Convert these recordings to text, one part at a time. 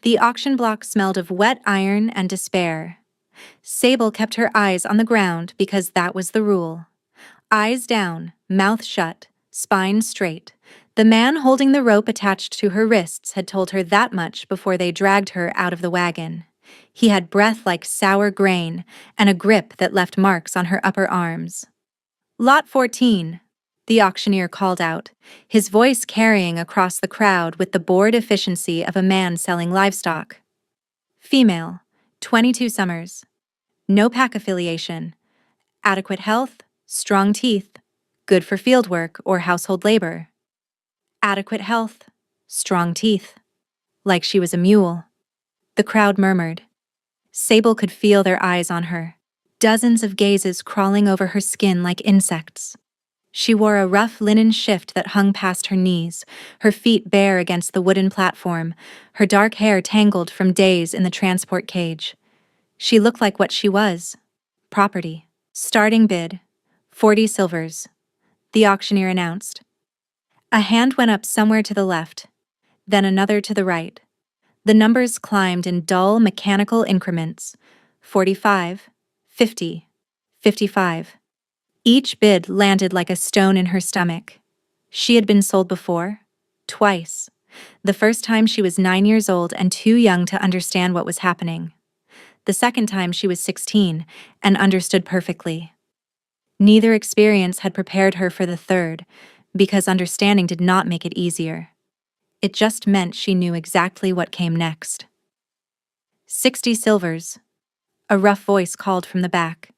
The auction block smelled of wet iron and despair. Sable kept her eyes on the ground because that was the rule. Eyes down, mouth shut, spine straight. The man holding the rope attached to her wrists had told her that much before they dragged her out of the wagon. He had breath like sour grain and a grip that left marks on her upper arms. "Lot 14, the auctioneer called out, his voice carrying across the crowd with the bored efficiency of a man selling livestock. Female, 22 summers. No pack affiliation. Adequate health, strong teeth, good for fieldwork or household labor. Adequate health, strong teeth. Like she was a mule. The crowd murmured. Sable could feel their eyes on her, dozens of gazes crawling over her skin like insects. She wore a rough linen shift that hung past her knees, her feet bare against the wooden platform, her dark hair tangled from days in the transport cage. She looked like what she was. Property. Starting bid, 40 silvers. The auctioneer announced. A hand went up somewhere to the left, then another to the right. The numbers climbed in dull, mechanical increments. 45, 50, 55. Each bid landed like a stone in her stomach. She had been sold before, twice. The first time she was 9 years old and too young to understand what was happening. The second time she was 16 and understood perfectly. Neither experience had prepared her for the third, because understanding did not make it easier. It just meant she knew exactly what came next. 60 silvers. A rough voice called from the back.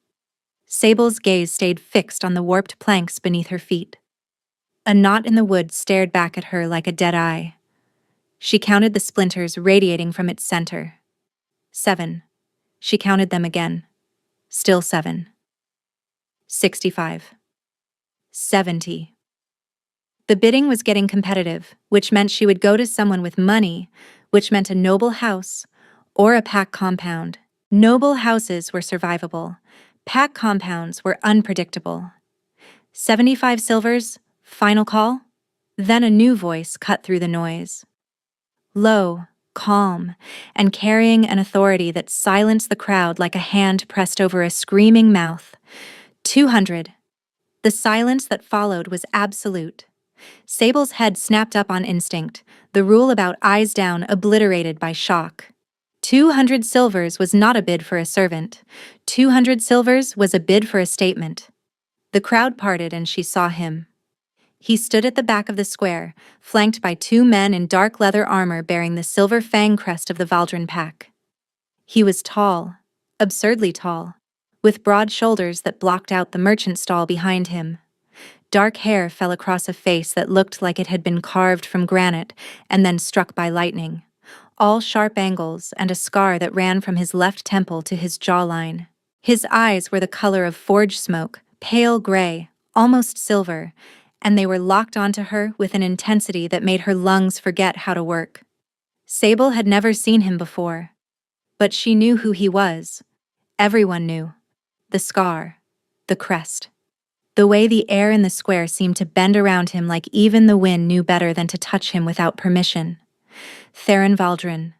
Sable's gaze stayed fixed on the warped planks beneath her feet. A knot in the wood stared back at her like a dead eye. She counted the splinters radiating from its center. 7. She counted them again. Still 7. 65. 70. The bidding was getting competitive, which meant she would go to someone with money, which meant a noble house, or a pack compound. Noble houses were survivable. Pack compounds were unpredictable. 75 silvers, final call? Then a new voice cut through the noise. Low, calm, and carrying an authority that silenced the crowd like a hand pressed over a screaming mouth. 200. The silence that followed was absolute. Sable's head snapped up on instinct, the rule about eyes down obliterated by shock. 200 silvers was not a bid for a servant. 200 silvers was a bid for a statement. The crowd parted and she saw him. He stood at the back of the square, flanked by 2 men in dark leather armor bearing the silver fang crest of the Valdrin pack. He was tall, absurdly tall, with broad shoulders that blocked out the merchant stall behind him. Dark hair fell across a face that looked like it had been carved from granite and then struck by lightning. All sharp angles and a scar that ran from his left temple to his jawline. His eyes were the color of forge smoke, pale gray, almost silver, and they were locked onto her with an intensity that made her lungs forget how to work. Sable had never seen him before, but she knew who he was. Everyone knew. The scar, the crest. The way the air in the square seemed to bend around him like even the wind knew better than to touch him without permission. Theron Valdrin,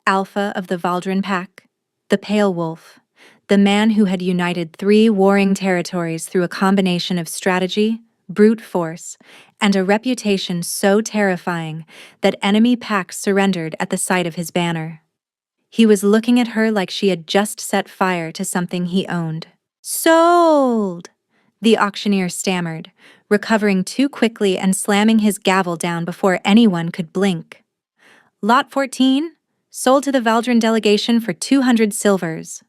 alpha of the Valdrin pack, the Pale Wolf, the man who had united 3 warring territories through a combination of strategy, brute force, and a reputation so terrifying that enemy packs surrendered at the sight of his banner. He was looking at her like she had just set fire to something he owned. "Sold!" the auctioneer stammered, recovering too quickly and slamming his gavel down before anyone could blink. Lot 14, sold to the Valdrin delegation for 200 silvers.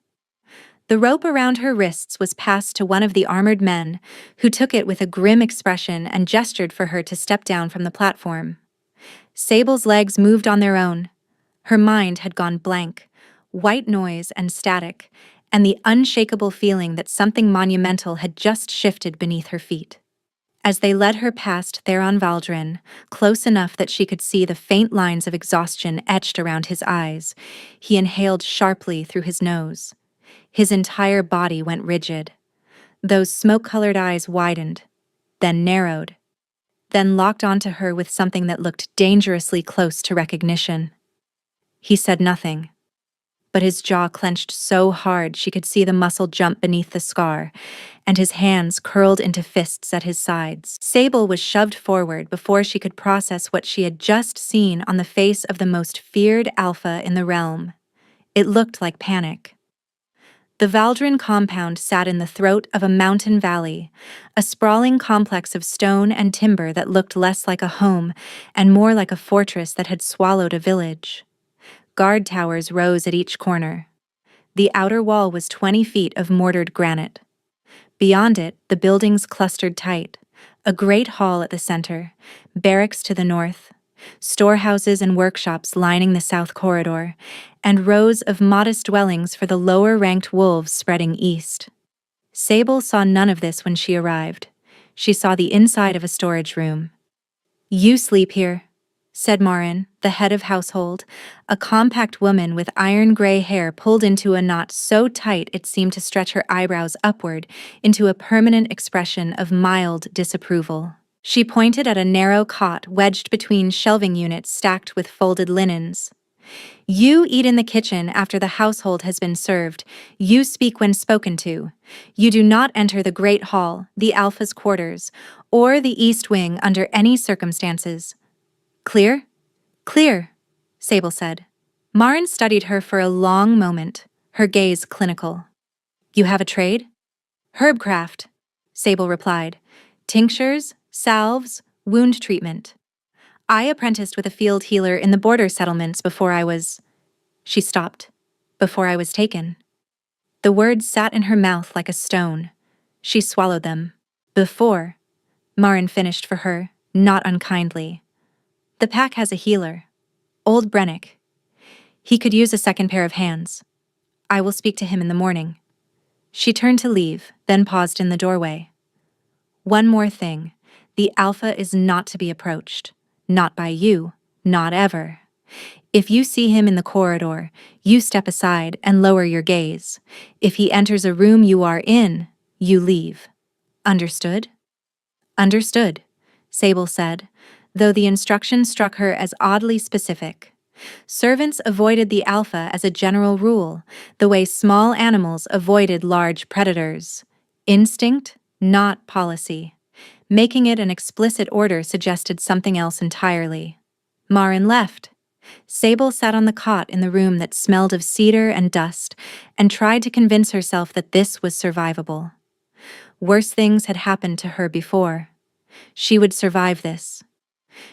The rope around her wrists was passed to one of the armored men, who took it with a grim expression and gestured for her to step down from the platform. Sable's legs moved on their own. Her mind had gone blank, white noise and static, and the unshakable feeling that something monumental had just shifted beneath her feet. As they led her past Theron Valdrin, close enough that she could see the faint lines of exhaustion etched around his eyes, he inhaled sharply through his nose. His entire body went rigid. Those smoke-colored eyes widened, then narrowed, then locked onto her with something that looked dangerously close to recognition. He said nothing, but his jaw clenched so hard she could see the muscle jump beneath the scar, and his hands curled into fists at his sides. Sable was shoved forward before she could process what she had just seen on the face of the most feared alpha in the realm. It looked like panic. The Valdrin compound sat in the throat of a mountain valley, a sprawling complex of stone and timber that looked less like a home and more like a fortress that had swallowed a village. Guard towers rose at each corner. The outer wall was 20 feet of mortared granite. Beyond it, the buildings clustered tight. A great hall at the center, barracks to the north, storehouses and workshops lining the south corridor, and rows of modest dwellings for the lower-ranked wolves spreading east. Sable saw none of this when she arrived. She saw the inside of a storage room. "You sleep here," said Marin, the head of household, a compact woman with iron-gray hair pulled into a knot so tight it seemed to stretch her eyebrows upward into a permanent expression of mild disapproval. She pointed at a narrow cot wedged between shelving units stacked with folded linens. "You eat in the kitchen after the household has been served. You speak when spoken to. You do not enter the Great Hall, the Alpha's quarters, or the East Wing under any circumstances." "Clear?" "Clear," Sable said. Marin studied her for a long moment, her gaze clinical. "You have a trade?" "Herbcraft," Sable replied. "Tinctures, salves, wound treatment. I apprenticed with a field healer in the border settlements before I was—" She stopped. "Before I was taken." The words sat in her mouth like a stone. She swallowed them. "Before," Marin finished for her, not unkindly. "The pack has a healer. Old Brennick. He could use a second pair of hands. I will speak to him in the morning." She turned to leave, then paused in the doorway. "One more thing. The Alpha is not to be approached. Not by you. Not ever. If you see him in the corridor, you step aside and lower your gaze. If he enters a room you are in, you leave. Understood?" "Understood," Sable said, though the instruction struck her as oddly specific. Servants avoided the Alpha as a general rule, the way small animals avoided large predators. Instinct, not policy. Making it an explicit order suggested something else entirely. Marin left. Sable sat on the cot in the room that smelled of cedar and dust and tried to convince herself that this was survivable. Worse things had happened to her before. She would survive this.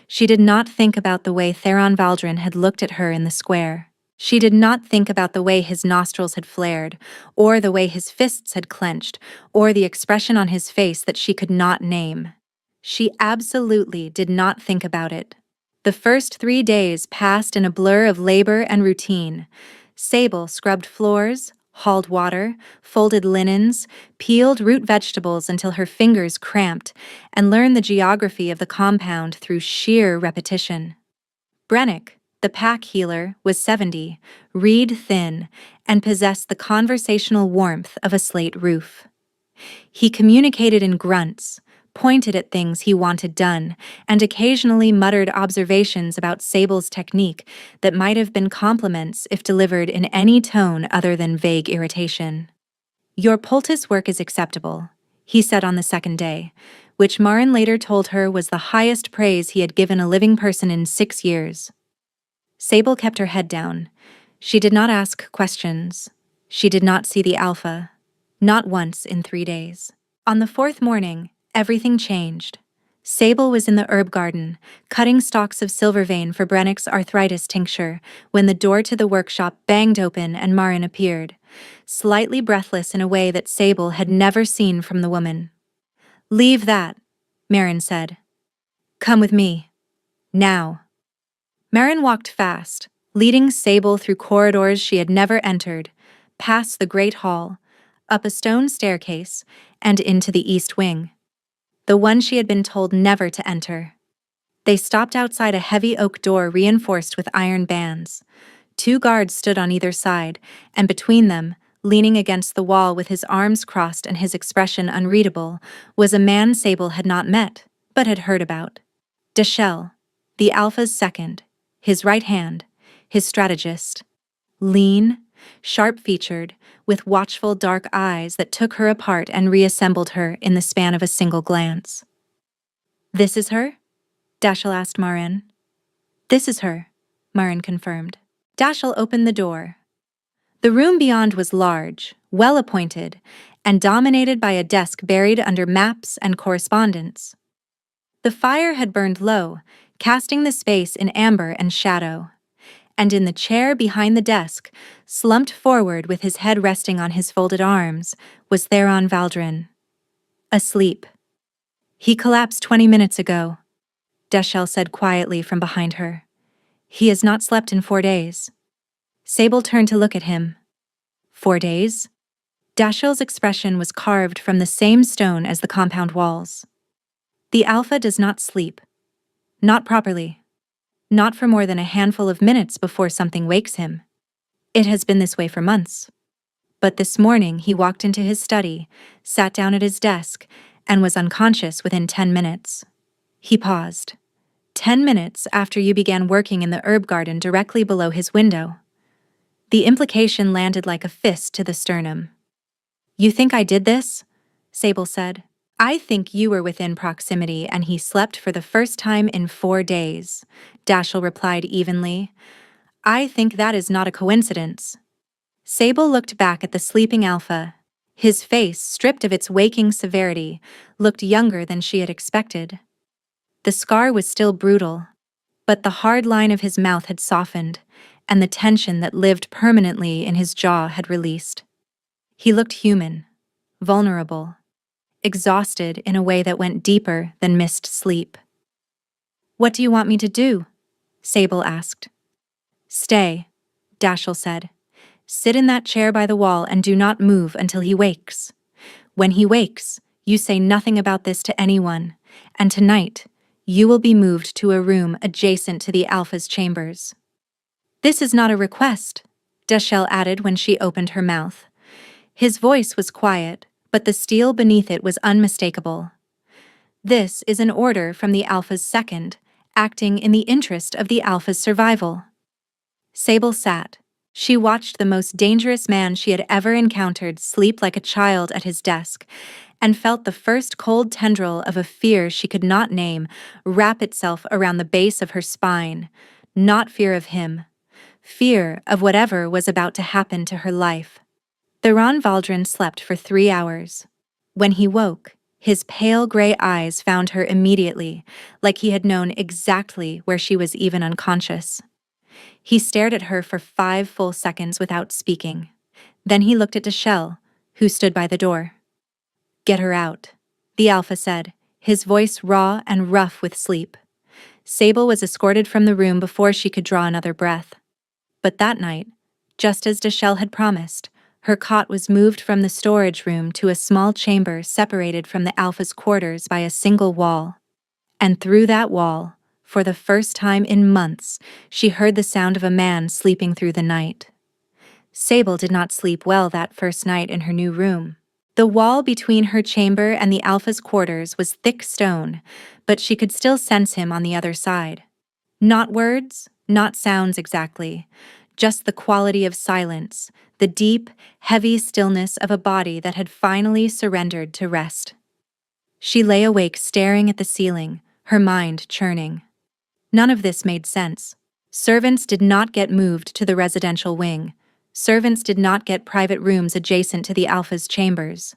She did not think about the way Theron Valdrin had looked at her in the square. She did not think about the way his nostrils had flared, or the way his fists had clenched, or the expression on his face that she could not name. She absolutely did not think about it. The first 3 days passed in a blur of labor and routine. Sable scrubbed floors, hauled water, folded linens, peeled root vegetables until her fingers cramped, and learned the geography of the compound through sheer repetition. Brennick, the pack healer, was 70, reed thin, and possessed the conversational warmth of a slate roof. He communicated in grunts, pointed at things he wanted done, and occasionally muttered observations about Sable's technique that might have been compliments if delivered in any tone other than vague irritation. "Your poultice work is acceptable," he said on the second day, which Marin later told her was the highest praise he had given a living person in 6 years. Sable kept her head down. She did not ask questions. She did not see the Alpha. Not once in 3 days. On the 4th morning, everything changed. Sable was in the herb garden, cutting stalks of silvervein for Brennick's arthritis tincture, when the door to the workshop banged open and Marin appeared, slightly breathless in a way that Sable had never seen from the woman. "Leave that," Marin said. "Come with me. Now." Marin walked fast, leading Sable through corridors she had never entered, past the great hall, up a stone staircase, and into the East Wing. The one she had been told never to enter. They stopped outside a heavy oak door reinforced with iron bands. 2 guards stood on either side, and between them, leaning against the wall with his arms crossed and his expression unreadable, was a man Sable had not met, but had heard about. Deshelle, the Alpha's second, his right hand, his strategist. Lean, sharp-featured, with watchful dark eyes that took her apart and reassembled her in the span of a single glance. "This is her?" Dashiell asked Marin. "This is her," Marin confirmed. Dashiell opened the door. The room beyond was large, well-appointed, and dominated by a desk buried under maps and correspondence. The fire had burned low, casting the space in amber and shadow. And in the chair behind the desk, slumped forward with his head resting on his folded arms, was Theron Valdrin. Asleep. "He collapsed 20 minutes ago," Dashiell said quietly from behind her. "He has not slept in 4 days." Sable turned to look at him. 4 days? Dashiell's expression was carved from the same stone as the compound walls. "The Alpha does not sleep. Not properly. Not for more than a handful of minutes before something wakes him. It has been this way for months. But this morning he walked into his study, sat down at his desk, and was unconscious within 10 minutes. He paused. 10 minutes after you began working in the herb garden directly below his window." The implication landed like a fist to the sternum. "You think I did this?" Sable said. "I think you were within proximity and he slept for the first time in 4 days," Dashiell replied evenly. "I think that is not a coincidence." Sable looked back at the sleeping Alpha. His face, stripped of its waking severity, looked younger than she had expected. The scar was still brutal, but the hard line of his mouth had softened, and the tension that lived permanently in his jaw had released. He looked human, vulnerable, exhausted in a way that went deeper than missed sleep. "What do you want me to do?" Sable asked. "Stay," Dashiell said. "Sit in that chair by the wall and do not move until he wakes. When he wakes, you say nothing about this to anyone, and tonight, you will be moved to a room adjacent to the Alpha's chambers." "This is not a request," Dashiell added when she opened her mouth. His voice was quiet, but the steel beneath it was unmistakable. "This is an order from the Alpha's second, acting in the interest of the Alpha's survival." Sable sat. She watched the most dangerous man she had ever encountered sleep like a child at his desk, and felt the first cold tendril of a fear she could not name wrap itself around the base of her spine. Not fear of him. Fear of whatever was about to happen to her life. Theron Valdrin slept for 3 hours. When he woke, his pale gray eyes found her immediately, like he had known exactly where she was even unconscious. He stared at her for 5 full seconds without speaking. Then he looked at Dashiell, who stood by the door. "Get her out," the Alpha said, his voice raw and rough with sleep. Sable was escorted from the room before she could draw another breath. But that night, just as Dashiell had promised, her cot was moved from the storage room to a small chamber separated from the Alpha's quarters by a single wall. And through that wall, for the first time in months, she heard the sound of a man sleeping through the night. Sable did not sleep well that first night in her new room. The wall between her chamber and the Alpha's quarters was thick stone, but she could still sense him on the other side. Not words, not sounds exactly, just the quality of silence, the deep, heavy stillness of a body that had finally surrendered to rest. She lay awake staring at the ceiling, her mind churning. None of this made sense. Servants did not get moved to the residential wing. Servants did not get private rooms adjacent to the Alpha's chambers.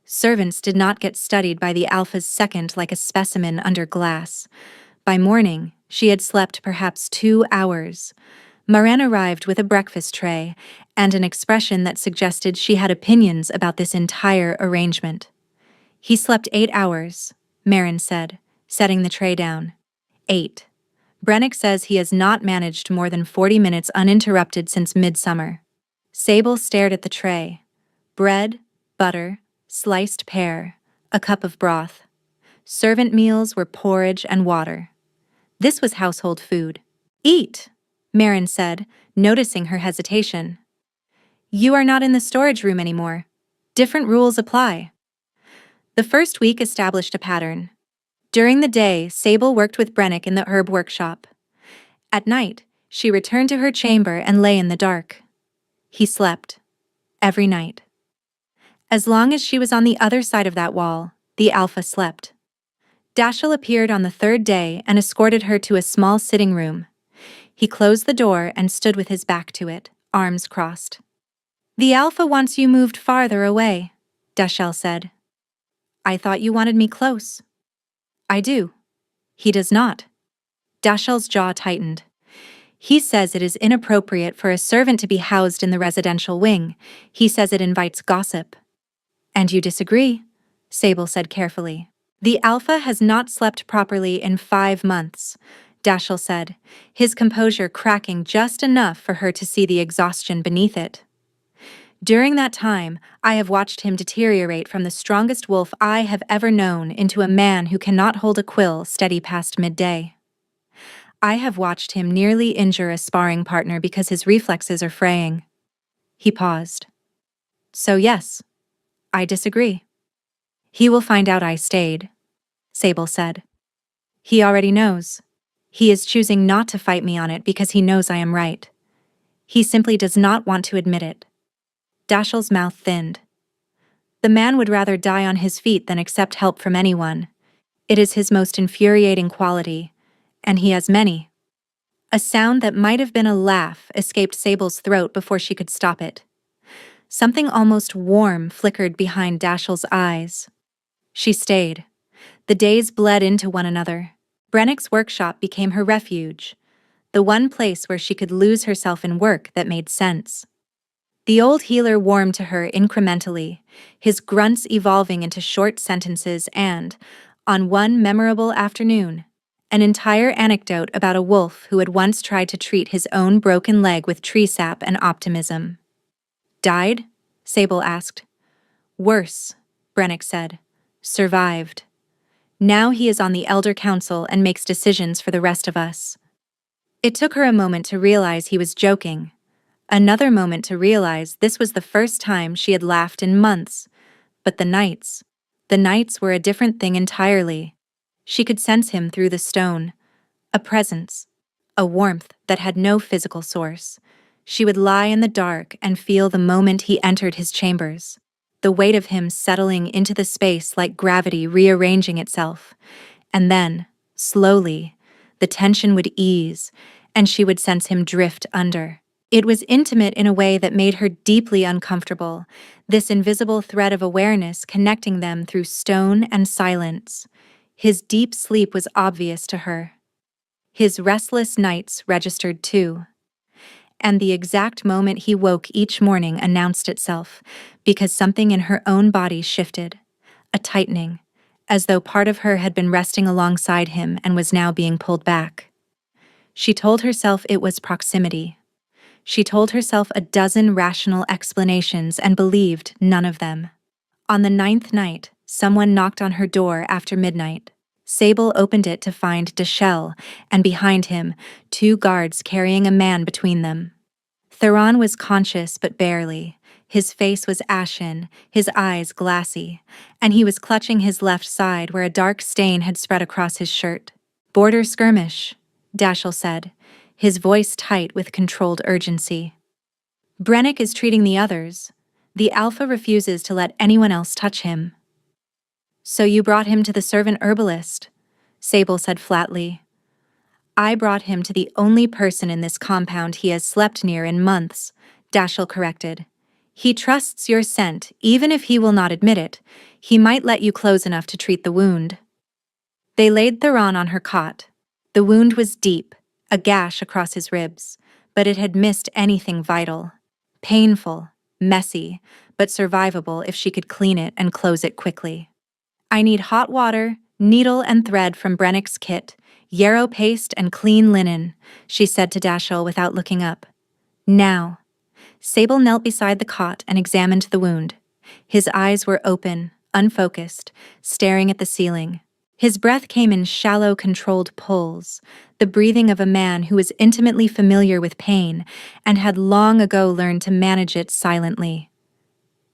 Servants did not get studied by the Alpha's second like a specimen under glass. By morning, she had slept perhaps 2 hours. Marin arrived with a breakfast tray and an expression that suggested she had opinions about this entire arrangement. "He slept 8 hours, Marin said, setting the tray down. 8. Brennick says he has not managed more than 40 minutes uninterrupted since midsummer." Sable stared at the tray. Bread, butter, sliced pear, a cup of broth. Servant meals were porridge and water. This was household food. "Eat," Marin said, noticing her hesitation. "You are not in the storage room anymore. Different rules apply." The first week established a pattern. During the day, Sable worked with Brennick in the herb workshop. At night, She returned to her chamber and lay in the dark. He slept. Every night. As long as she was on the other side of that wall, the Alpha slept. Dashiell appeared on the third day and escorted her to a small sitting room. He closed the door and stood with his back to it, arms crossed. "The Alpha wants you moved farther away," Dashiell said. "I thought you wanted me close." "I do." "He does not." Dashiell's jaw tightened. "He says it is inappropriate for a servant to be housed in the residential wing. He says it invites gossip." "And you disagree," Sable said carefully. "The Alpha has not slept properly in 5 months," Dashiell said, his composure cracking just enough for her to see the exhaustion beneath it. "During that time, I have watched him deteriorate from the strongest wolf I have ever known into a man who cannot hold a quill steady past midday. I have watched him nearly injure a sparring partner because his reflexes are fraying." He paused. "So yes, I disagree." "He will find out I stayed," Sable said. "He already knows. He is choosing not to fight me on it because he knows I am right. He simply does not want to admit it." Dashiell's mouth thinned. The man would rather die on his feet than accept help from anyone. It is his most infuriating quality, and he has many. A sound that might have been a laugh escaped Sable's throat before she could stop it. Something almost warm flickered behind Dashiell's eyes. She stayed. The days bled into one another. Brennick's workshop became her refuge, the one place where she could lose herself in work that made sense. The old healer warmed to her incrementally, his grunts evolving into short sentences and, on one memorable afternoon, an entire anecdote about a wolf who had once tried to treat his own broken leg with tree sap and optimism. "Died?" Sable asked. "Worse," Brennick said. "Survived. Now he is on the Elder Council and makes decisions for the rest of us." It took her a moment to realize he was joking. Another moment to realize this was the first time she had laughed in months. But the nights were a different thing entirely. She could sense him through the stone. A presence, a warmth that had no physical source. She would lie in the dark and feel the moment he entered his chambers, the weight of him settling into the space like gravity rearranging itself. And then, slowly, the tension would ease, and she would sense him drift under. It was intimate in a way that made her deeply uncomfortable, this invisible thread of awareness connecting them through stone and silence. His deep sleep was obvious to her. His restless nights registered too. And the exact moment he woke each morning announced itself, because something in her own body shifted, a tightening, as though part of her had been resting alongside him and was now being pulled back. She told herself it was proximity. She told herself a dozen rational explanations and believed none of them. On the 9th night, someone knocked on her door after midnight. Sable opened it to find Dashiell, and behind him, 2 guards carrying a man between them. Theron was conscious but barely. His face was ashen, his eyes glassy, and he was clutching his left side where a dark stain had spread across his shirt. "Border skirmish," Dashiell said, his voice tight with controlled urgency. "Brennick is treating the others. The Alpha refuses to let anyone else touch him." "So you brought him to the servant herbalist," Sable said flatly. "I brought him to the only person in this compound he has slept near in months," Dashiell corrected. "He trusts your scent, even if he will not admit it. He might let you close enough to treat the wound." They laid Theron on her cot. The wound was deep, a gash across his ribs, but it had missed anything vital. Painful, messy, but survivable if she could clean it and close it quickly. "I need hot water, needle and thread from Brennick's kit, yarrow paste and clean linen," she said to Dashiell without looking up. "Now." Sable knelt beside the cot and examined the wound. His eyes were open, unfocused, staring at the ceiling. His breath came in shallow, controlled pulls, the breathing of a man who was intimately familiar with pain and had long ago learned to manage it silently.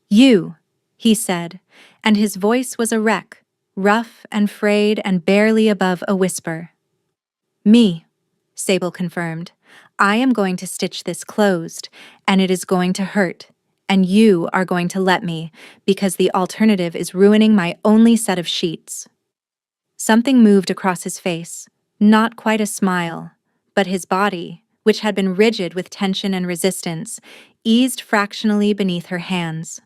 "You," he said, and his voice was a wreck, rough and frayed and barely above a whisper. "Me," Sable confirmed, I am going to stitch this closed, and it is going to hurt, and you are going to let me, because the alternative is ruining my only set of sheets." Something moved across his face, not quite a smile, but his body, which had been rigid with tension and resistance, eased fractionally beneath her hands.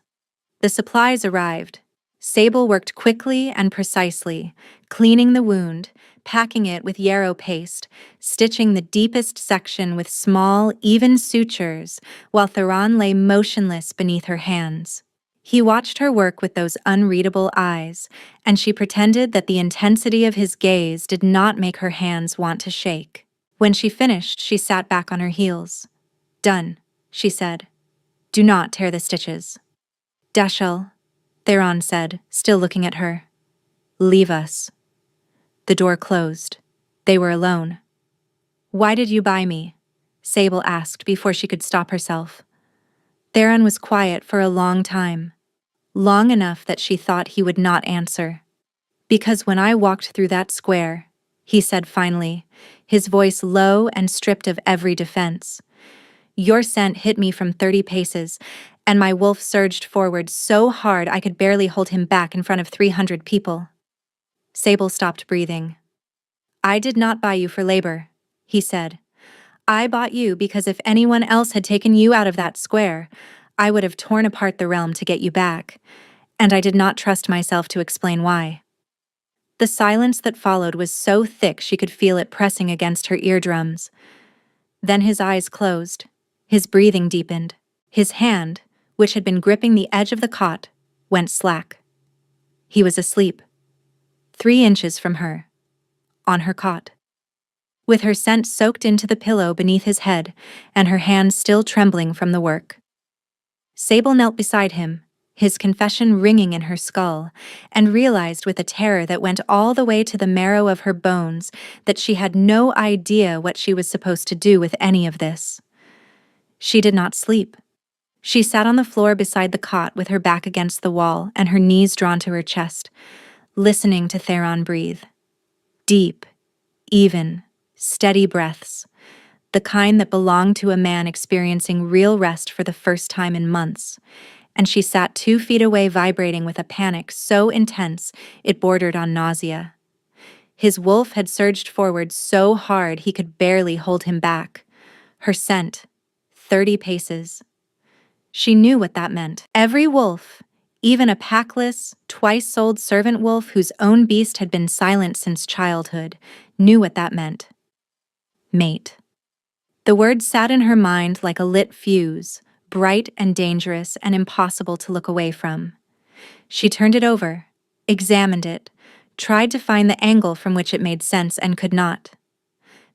The supplies arrived. Sable worked quickly and precisely, cleaning the wound, packing it with yarrow paste, stitching the deepest section with small, even sutures, while Theron lay motionless beneath her hands. He watched her work with those unreadable eyes, and she pretended that the intensity of his gaze did not make her hands want to shake. When she finished, she sat back on her heels. "Done," she said. "Do not tear the stitches." "Dashiell," Theron said, still looking at her. "Leave us." The door closed. They were alone. "Why did you buy me?" Sable asked before she could stop herself. Theron was quiet for a long time. Long enough that she thought he would not answer. "Because when I walked through that square," he said finally, his voice low and stripped of every defense, "your scent hit me from 30 paces, and my wolf surged forward so hard I could barely hold him back in front of 300 people. Sable stopped breathing. "I did not buy you for labor," he said. "I bought you because if anyone else had taken you out of that square, I would have torn apart the realm to get you back, and I did not trust myself to explain why." The silence that followed was so thick she could feel it pressing against her eardrums. Then his eyes closed. His breathing deepened. His hand, which had been gripping the edge of the cot, went slack. He was asleep. 3 inches from her. On her cot. With her scent soaked into the pillow beneath his head, and her hands still trembling from the work. Sable knelt beside him, his confession ringing in her skull, and realized with a terror that went all the way to the marrow of her bones that she had no idea what she was supposed to do with any of this. She did not sleep. She sat on the floor beside the cot with her back against the wall and her knees drawn to her chest, listening to Theron breathe. Deep, even, steady breaths, the kind that belonged to a man experiencing real rest for the first time in months, and she sat 2 feet away vibrating with a panic so intense it bordered on nausea. His wolf had surged forward so hard he could barely hold him back. Her scent, 30 paces. She knew what that meant. Every wolf, even a packless, twice-sold servant wolf whose own beast had been silent since childhood, knew what that meant. Mate. The word sat in her mind like a lit fuse, bright and dangerous and impossible to look away from. She turned it over, examined it, tried to find the angle from which it made sense and could not.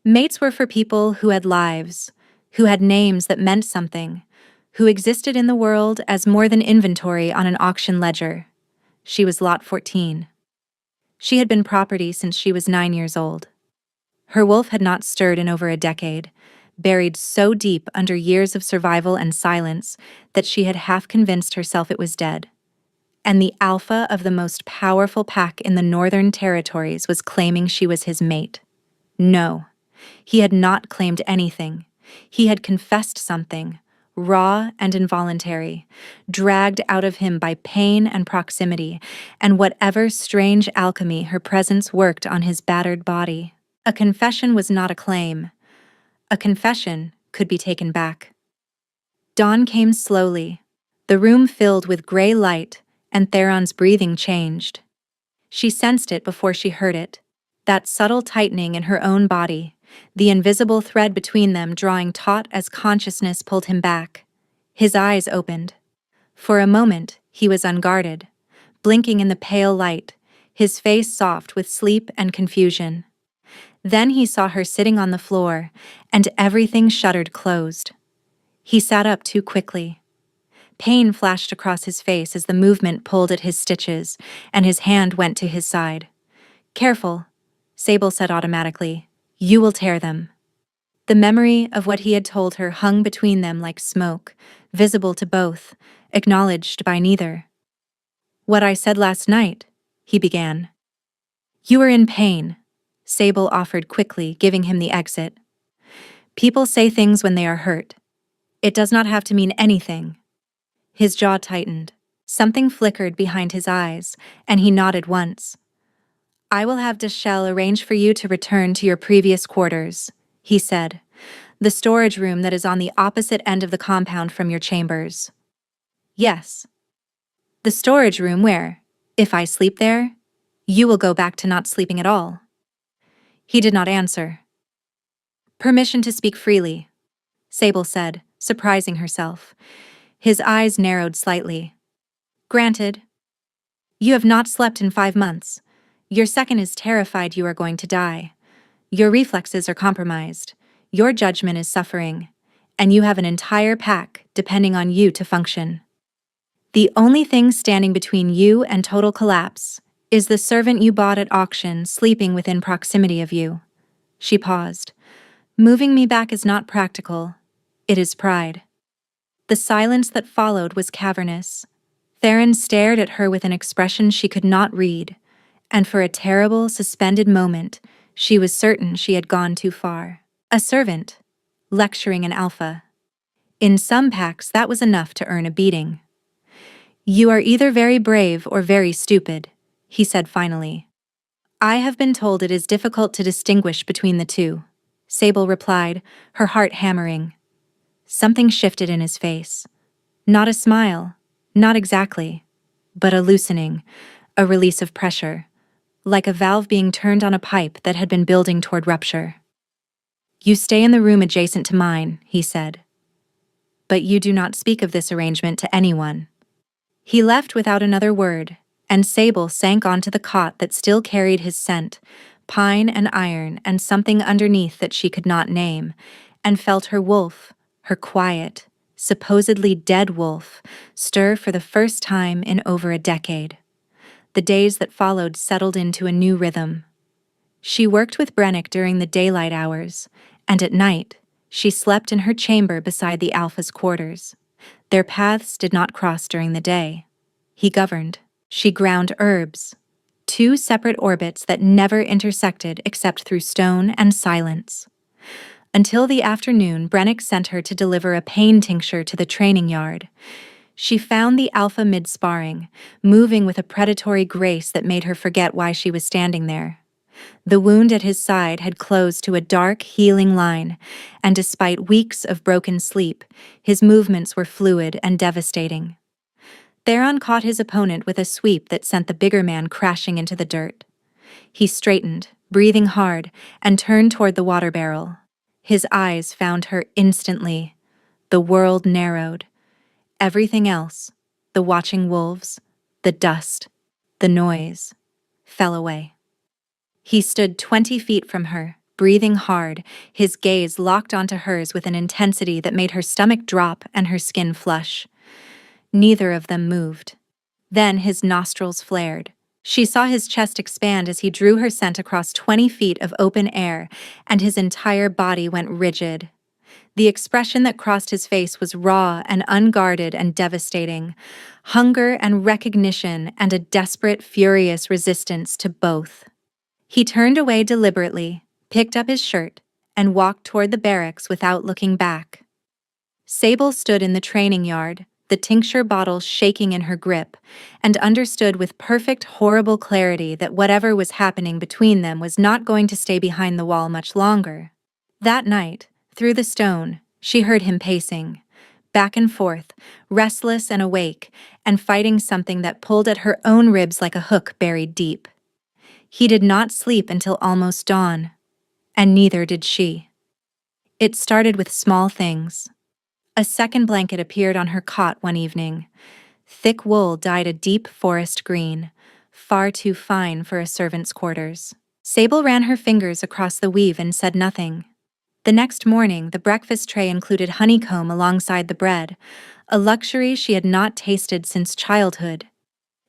Mates were for people who had lives, who had names that meant something, who existed in the world as more than inventory on an auction ledger. She was lot 14. She had been property since she was 9 years old. Her wolf had not stirred in over a decade, buried so deep under years of survival and silence that she had half convinced herself it was dead. And the alpha of the most powerful pack in the Northern Territories was claiming she was his mate. No, he had not claimed anything. He had confessed something, raw and involuntary, dragged out of him by pain and proximity, and whatever strange alchemy her presence worked on his battered body. A confession was not a claim. A confession could be taken back. Dawn came slowly. The room filled with gray light, and Theron's breathing changed. She sensed it before she heard it, that subtle tightening in her own body, the invisible thread between them drawing taut as consciousness pulled him back. His eyes opened. For a moment, he was unguarded, blinking in the pale light, his face soft with sleep and confusion. Then he saw her sitting on the floor, and everything shuddered closed. He sat up too quickly. Pain flashed across his face as the movement pulled at his stitches, and his hand went to his side. "Careful," Sable said automatically. "You will tear them." The memory of what he had told her hung between them like smoke, visible to both, acknowledged by neither. "What I said last night," he began. "You were in pain," Sable offered quickly, giving him the exit. People say things when they are hurt. It does not have to mean anything. His jaw tightened. Something flickered behind his eyes, and he nodded once. I will have Deschelles arrange for you to return to your previous quarters, he said. The storage room that is on the opposite end of the compound from your chambers. Yes. The storage room where, if I sleep there, you will go back to not sleeping at all. He did not answer. Permission to speak freely, Sable said, surprising herself. His eyes narrowed slightly. Granted. You have not slept in 5 months. Your second is terrified you are going to die. Your reflexes are compromised. Your judgment is suffering. And you have an entire pack depending on you to function. The only thing standing between you and total collapse is the servant you bought at auction sleeping within proximity of you. She paused. Moving me back is not practical. It is pride. The silence that followed was cavernous. Theron stared at her with an expression she could not read, and for a terrible, suspended moment, she was certain she had gone too far. A servant, lecturing an alpha. In some packs, that was enough to earn a beating. You are either very brave or very stupid, he said finally. I have been told it is difficult to distinguish between the two, Sable replied, her heart hammering. Something shifted in his face. Not a smile, not exactly, but a loosening, a release of pressure, like a valve being turned on a pipe that had been building toward rupture. You stay in the room adjacent to mine, he said. But you do not speak of this arrangement to anyone. He left without another word, and Sable sank onto the cot that still carried his scent, pine and iron and something underneath that she could not name, and felt her wolf, her quiet, supposedly dead wolf, stir for the first time in over a decade. The days that followed settled into a new rhythm. She worked with Brennick during the daylight hours, and at night, she slept in her chamber beside the Alpha's quarters. Their paths did not cross during the day. He governed. She ground herbs. 2 separate orbits that never intersected except through stone and silence. Until the afternoon, Brennick sent her to deliver a pain tincture to the training yard. She found the Alpha mid-sparring, moving with a predatory grace that made her forget why she was standing there. The wound at his side had closed to a dark, healing line, and despite weeks of broken sleep, his movements were fluid and devastating. Theron caught his opponent with a sweep that sent the bigger man crashing into the dirt. He straightened, breathing hard, and turned toward the water barrel. His eyes found her instantly. The world narrowed. Everything else, the watching wolves, the dust, the noise, fell away. He stood 20 feet from her, breathing hard, his gaze locked onto hers with an intensity that made her stomach drop and her skin flush. Neither of them moved. Then his nostrils flared. She saw his chest expand as he drew her scent across 20 feet of open air, and his entire body went rigid. The expression that crossed his face was raw and unguarded and devastating. Hunger and recognition and a desperate, furious resistance to both. He turned away deliberately, picked up his shirt, and walked toward the barracks without looking back. Sable stood in the training yard, the tincture bottle shaking in her grip, and understood with perfect, horrible clarity that whatever was happening between them was not going to stay behind the wall much longer. That night, through the stone, she heard him pacing, back and forth, restless and awake, and fighting something that pulled at her own ribs like a hook buried deep. He did not sleep until almost dawn, and neither did she. It started with small things. A second blanket appeared on her cot one evening. Thick wool dyed a deep forest green, far too fine for a servant's quarters. Sable ran her fingers across the weave and said nothing. The next morning, the breakfast tray included honeycomb alongside the bread, a luxury she had not tasted since childhood.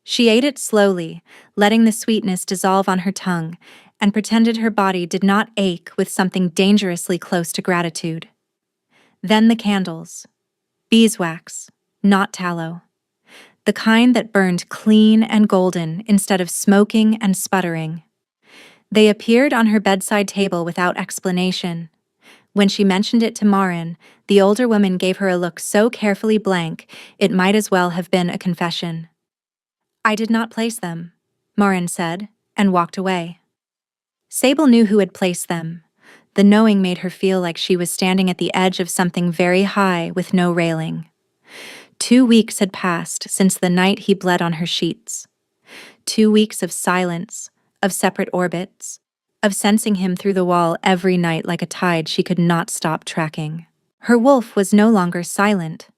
She ate it slowly, letting the sweetness dissolve on her tongue, and pretended her body did not ache with something dangerously close to gratitude. Then the candles. Beeswax, not tallow. The kind that burned clean and golden instead of smoking and sputtering. They appeared on her bedside table without explanation. When she mentioned it to Marin, the older woman gave her a look so carefully blank it might as well have been a confession. "I did not place them," Marin said, and walked away. Sable knew who had placed them. The knowing made her feel like she was standing at the edge of something very high with no railing. 2 weeks had passed since the night he bled on her sheets. 2 weeks of silence, of separate orbits, of sensing him through the wall every night like a tide she could not stop tracking. Her wolf was no longer silent.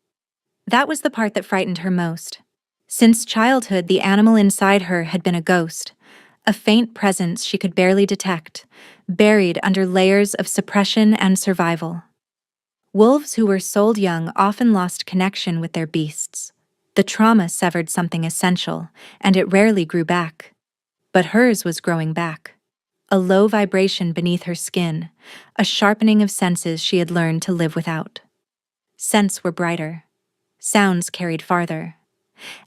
That was the part that frightened her most. Since childhood, the animal inside her had been a ghost, a faint presence she could barely detect, buried under layers of suppression and survival. Wolves who were sold young often lost connection with their beasts. The trauma severed something essential, and it rarely grew back. But hers was growing back. A low vibration beneath her skin, a sharpening of senses she had learned to live without. Scents were brighter. Sounds carried farther.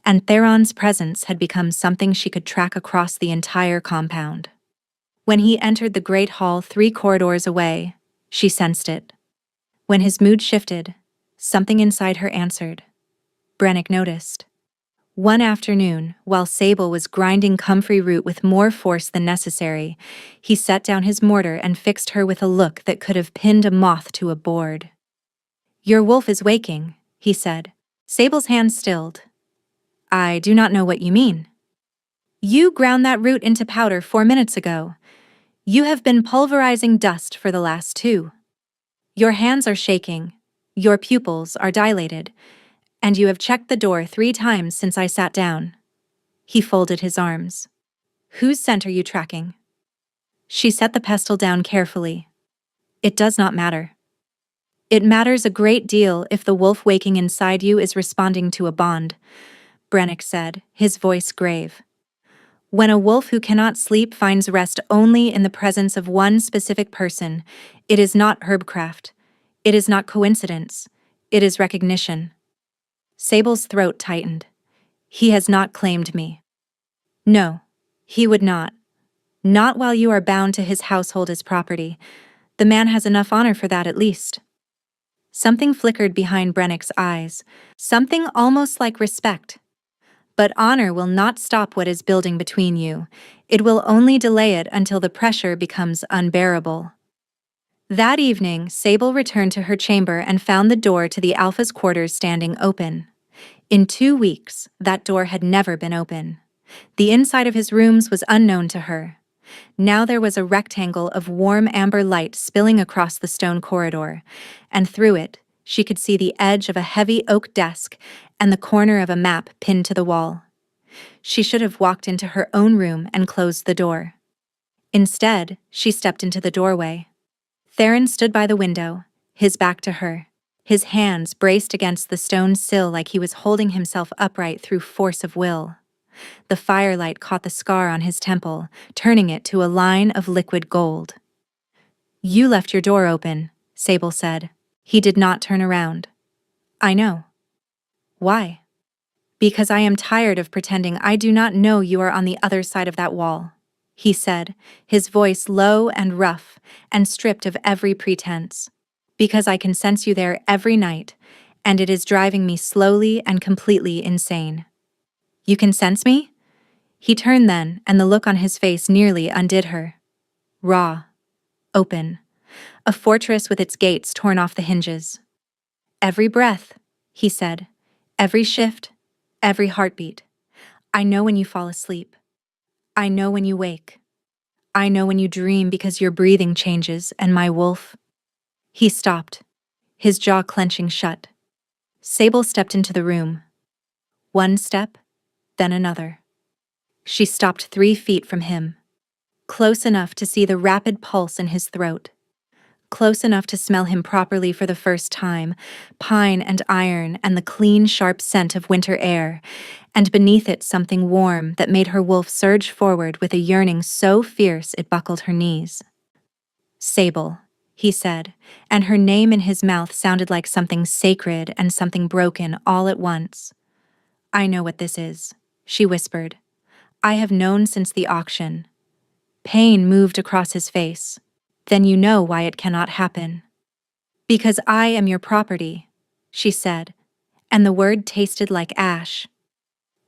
And Theron's presence had become something she could track across the entire compound. When he entered the great hall 3 corridors away, she sensed it. When his mood shifted, something inside her answered. Brannick noticed. One afternoon, while Sable was grinding comfrey root with more force than necessary, he set down his mortar and fixed her with a look that could have pinned a moth to a board. "Your wolf is waking," he said. Sable's hand stilled. "I do not know what you mean." "You ground that root into powder 4 minutes ago. You have been pulverizing dust for the last 2. Your hands are shaking, your pupils are dilated, and you have checked the door 3 times since I sat down." He folded his arms. "Whose scent are you tracking?" She set the pestle down carefully. "It does not matter." "It matters a great deal if the wolf waking inside you is responding to a bond," Brannick said, his voice grave. "When a wolf who cannot sleep finds rest only in the presence of one specific person, it is not herbcraft. It is not coincidence. It is recognition." Sable's throat tightened. "He has not claimed me." "No, he would not. Not while you are bound to his household as property. The man has enough honor for that at least." Something flickered behind Brannick's eyes, something almost like respect. "But honor will not stop what is building between you. It will only delay it until the pressure becomes unbearable." That evening, Sable returned to her chamber and found the door to the Alpha's quarters standing open. In 2 weeks, that door had never been open. The inside of his rooms was unknown to her. Now there was a rectangle of warm amber light spilling across the stone corridor, and through it, she could see the edge of a heavy oak desk and the corner of a map pinned to the wall. She should have walked into her own room and closed the door. Instead, she stepped into the doorway. Theron stood by the window, his back to her, his hands braced against the stone sill like he was holding himself upright through force of will. The firelight caught the scar on his temple, turning it to a line of liquid gold. "You left your door open," Sable said. He did not turn around. "I know." "Why?" "Because I am tired of pretending I do not know you are on the other side of that wall," he said, his voice low and rough, and stripped of every pretense. "Because I can sense you there every night, and it is driving me slowly and completely insane." "You can sense me?" He turned then, and the look on his face nearly undid her. Raw. Open. A fortress with its gates torn off the hinges. "Every breath," he said. "Every shift. Every heartbeat. I know when you fall asleep. I know when you wake. I know when you dream because your breathing changes, and my wolf." He stopped, his jaw clenching shut. Sable stepped into the room. One step, then another. She stopped 3 feet from him, close enough to see the rapid pulse in his throat, close enough to smell him properly for the first time, pine and iron and the clean, sharp scent of winter air, and beneath it something warm that made her wolf surge forward with a yearning so fierce it buckled her knees. "Sable," he said, and her name in his mouth sounded like something sacred and something broken all at once. "I know what this is," she whispered. "I have known since the auction." Pain moved across his face. "Then you know why it cannot happen." Because I am your property, she said, and the word tasted like ash.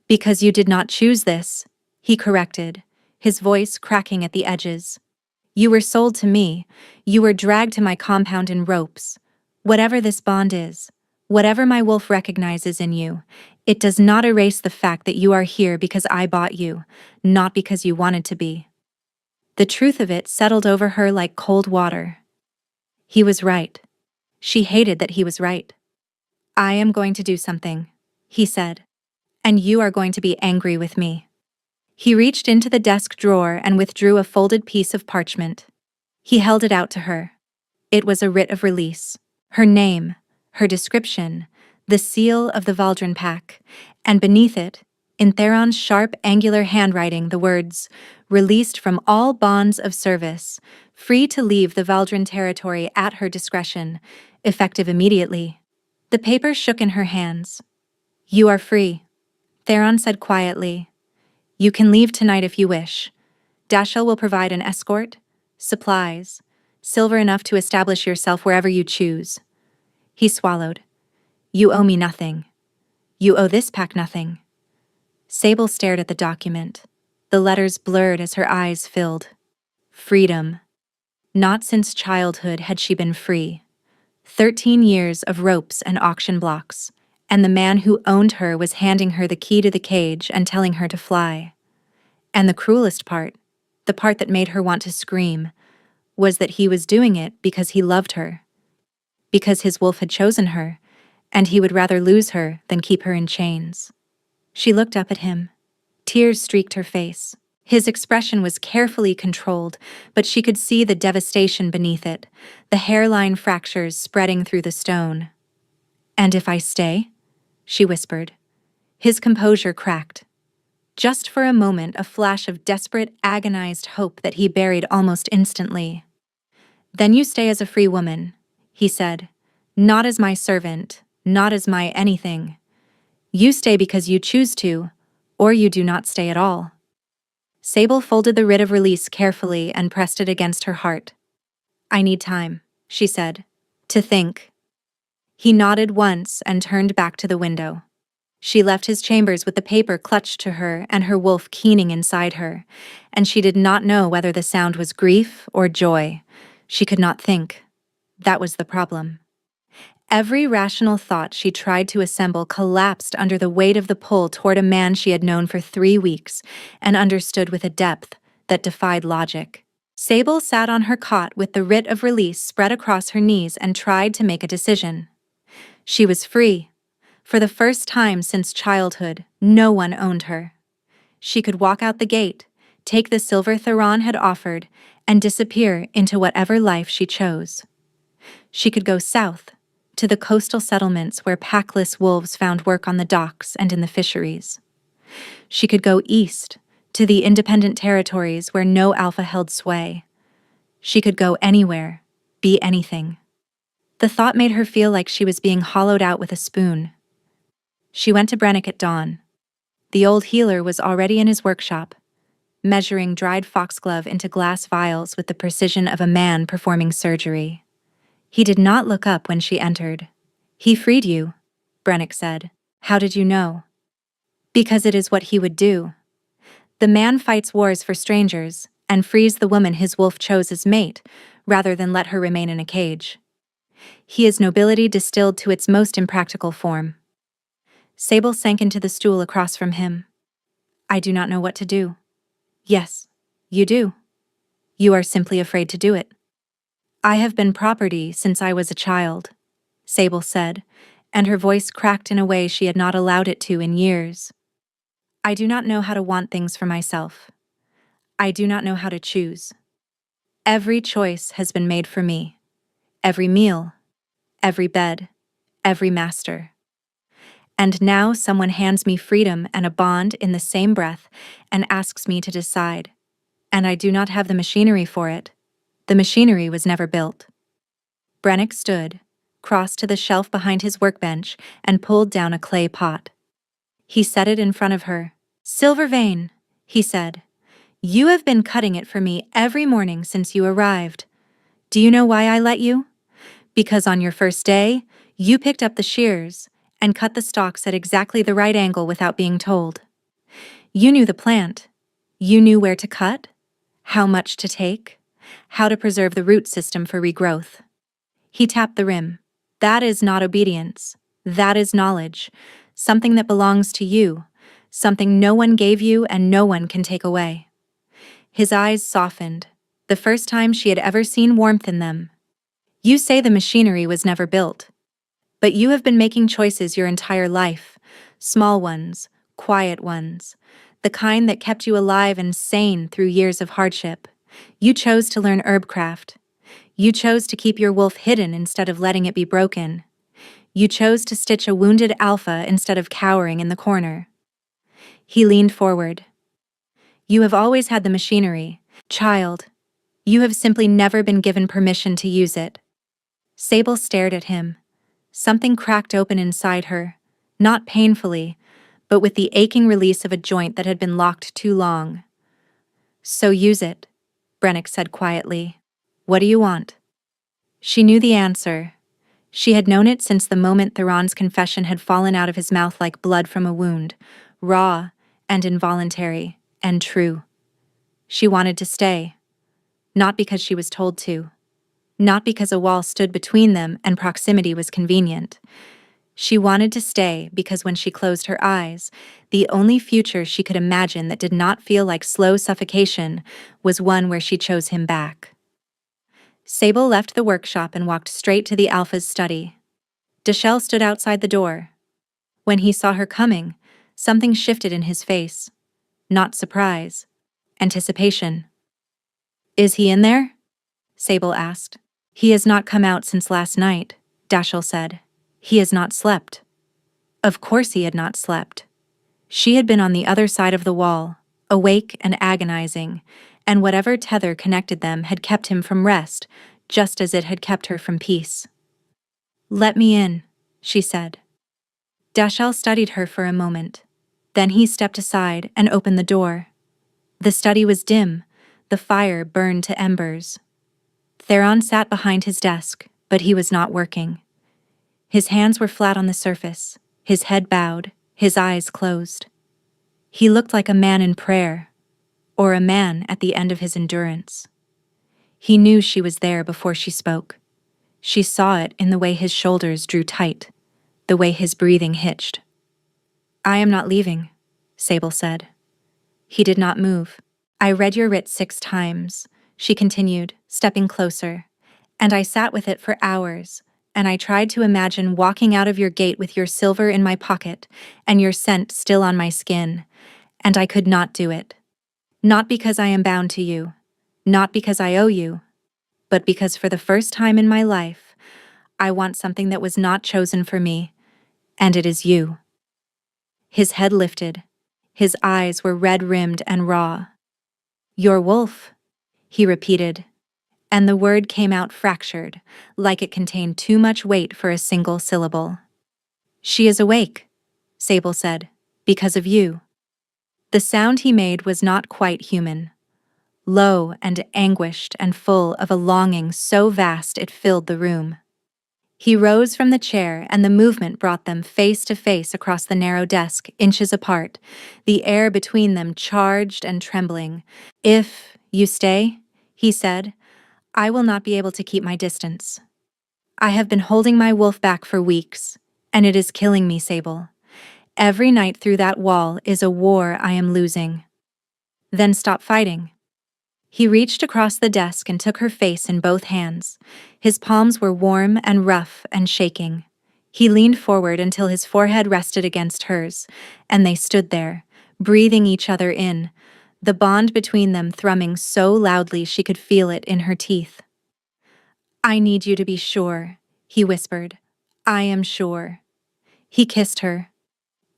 Because you did not choose this, he corrected, his voice cracking at the edges. You were sold to me, you were dragged to my compound in ropes. Whatever this bond is, whatever my wolf recognizes in you, it does not erase the fact that you are here because I bought you, not because you wanted to be. The truth of it settled over her like cold water. He was right. She hated that he was right. I am going to do something, he said. And you are going to be angry with me. He reached into the desk drawer and withdrew a folded piece of parchment. He held it out to her. It was a writ of release. Her name, her description, the seal of the Valdrin Pack, and beneath it, in Theron's sharp, angular handwriting, the words, "Released from all bonds of service, free to leave the Valdrin territory at her discretion, effective immediately." The paper shook in her hands. "You are free," Theron said quietly. "You can leave tonight if you wish. Dashel will provide an escort, supplies, silver enough to establish yourself wherever you choose." He swallowed. "You owe me nothing. You owe this pack nothing." Sable stared at the document. The letters blurred as her eyes filled. Freedom. Not since childhood had she been free. 13 years of ropes and auction blocks, and the man who owned her was handing her the key to the cage and telling her to fly. And the cruelest part, the part that made her want to scream, was that he was doing it because he loved her. Because his wolf had chosen her, and he would rather lose her than keep her in chains. She looked up at him. Tears streaked her face. His expression was carefully controlled, but she could see the devastation beneath it, the hairline fractures spreading through the stone. "And if I stay?" she whispered. His composure cracked. Just for a moment, a flash of desperate, agonized hope that he buried almost instantly. "Then you stay as a free woman," he said. "Not as my servant, not as my anything. You stay because you choose to, or you do not stay at all." Sable folded the writ of release carefully and pressed it against her heart. "I need time," she said, "to think." He nodded once and turned back to the window. She left his chambers with the paper clutched to her and her wolf keening inside her, and she did not know whether the sound was grief or joy. She could not think. That was the problem. Every rational thought she tried to assemble collapsed under the weight of the pull toward a man she had known for 3 weeks and understood with a depth that defied logic. Sable sat on her cot with the writ of release spread across her knees and tried to make a decision. She was free. For the first time since childhood, no one owned her. She could walk out the gate, take the silver Theron had offered, and disappear into whatever life she chose. She could go south, to the coastal settlements where packless wolves found work on the docks and in the fisheries. She could go east, to the independent territories where no alpha held sway. She could go anywhere, be anything. The thought made her feel like she was being hollowed out with a spoon. She went to Brennick at dawn. The old healer was already in his workshop, measuring dried foxglove into glass vials with the precision of a man performing surgery. He did not look up when she entered. "He freed you," Brennick said. "How did you know?" "Because it is what he would do. The man fights wars for strangers and frees the woman his wolf chose as mate, rather than let her remain in a cage. He is nobility distilled to its most impractical form." Sable sank into the stool across from him. "I do not know what to do." "Yes, you do. You are simply afraid to do it." "I have been property since I was a child," Sable said, and her voice cracked in a way she had not allowed it to in years. "I do not know how to want things for myself. I do not know how to choose. Every choice has been made for me. Every meal, every bed, every master. And now someone hands me freedom and a bond in the same breath and asks me to decide. And I do not have the machinery for it. The machinery was never built." Brennick stood, crossed to the shelf behind his workbench, and pulled down a clay pot. He set it in front of her. "Silvervein," he said, "you have been cutting it for me every morning since you arrived. Do you know why I let you? Because on your first day, you picked up the shears and cut the stalks at exactly the right angle without being told. You knew the plant. You knew where to cut, how much to take, how to preserve the root system for regrowth. He tapped the rim. That is not obedience. That is knowledge. Something that belongs to you. Something no one gave you and no one can take away. His eyes softened, the first time she had ever seen warmth in them. You say the machinery was never built. But you have been making choices your entire life. Small ones, quiet ones. The kind that kept you alive and sane through years of hardship. You chose to learn herbcraft. You chose to keep your wolf hidden instead of letting it be broken. You chose to stitch a wounded alpha instead of cowering in the corner. He leaned forward. You have always had the machinery, child. You have simply never been given permission to use it. Sable stared at him. Something cracked open inside her, not painfully, but with the aching release of a joint that had been locked too long. So use it, Brennick said quietly. What do you want? She knew the answer. She had known it since the moment Theron's confession had fallen out of his mouth like blood from a wound, raw and involuntary and true. She wanted to stay, not because she was told to, not because a wall stood between them and proximity was convenient. She wanted to stay because when she closed her eyes, the only future she could imagine that did not feel like slow suffocation was one where she chose him back. Sable left the workshop and walked straight to the Alpha's study. Deshelle stood outside the door. When he saw her coming, something shifted in his face. Not surprise. Anticipation. Is he in there? Sable asked. He has not come out since last night, Dashel said. He has not slept. Of course he had not slept. She had been on the other side of the wall, awake and agonizing, and whatever tether connected them had kept him from rest, just as it had kept her from peace. Let me in, she said. Dashel studied her for a moment. Then he stepped aside and opened the door. The study was dim, the fire burned to embers. Theron sat behind his desk, but he was not working. His hands were flat on the surface, his head bowed, his eyes closed. He looked like a man in prayer, or a man at the end of his endurance. He knew she was there before she spoke. She saw it in the way his shoulders drew tight, the way his breathing hitched. I am not leaving, Sable said. He did not move. I read your writ 6 times, she continued, stepping closer, and I sat with it for hours, and I tried to imagine walking out of your gate with your silver in my pocket and your scent still on my skin, and I could not do it. Not because I am bound to you, not because I owe you, but because for the first time in my life, I want something that was not chosen for me, and it is you. His head lifted. His eyes were red-rimmed and raw. Your wolf, he repeated, and the word came out fractured, like it contained too much weight for a single syllable. She is awake, Sable said, because of you. The sound he made was not quite human. Low and anguished and full of a longing so vast it filled the room. He rose from the chair and the movement brought them face to face across the narrow desk, inches apart, the air between them charged and trembling. If you stay, he said, I will not be able to keep my distance. I have been holding my wolf back for weeks, and it is killing me, Sable. Every night through that wall is a war I am losing. Then stop fighting. He reached across the desk and took her face in both hands. His palms were warm and rough and shaking. He leaned forward until his forehead rested against hers, and they stood there, breathing each other in, the bond between them thrumming so loudly she could feel it in her teeth. I need you to be sure, he whispered. I am sure. He kissed her.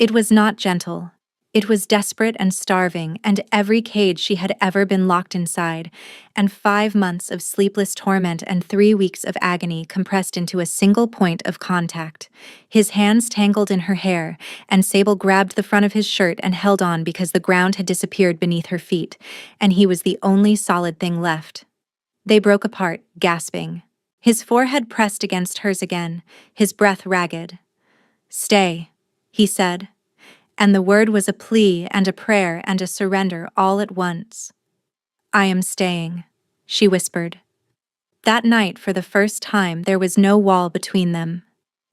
It was not gentle. It was desperate and starving, and every cage she had ever been locked inside, and 5 months of sleepless torment and 3 weeks of agony compressed into a single point of contact. His hands tangled in her hair, and Sable grabbed the front of his shirt and held on because the ground had disappeared beneath her feet, and he was the only solid thing left. They broke apart, gasping. His forehead pressed against hers again, his breath ragged. "Stay," he said, and the word was a plea and a prayer and a surrender all at once. "I am staying," she whispered. That night, for the first time, there was no wall between them.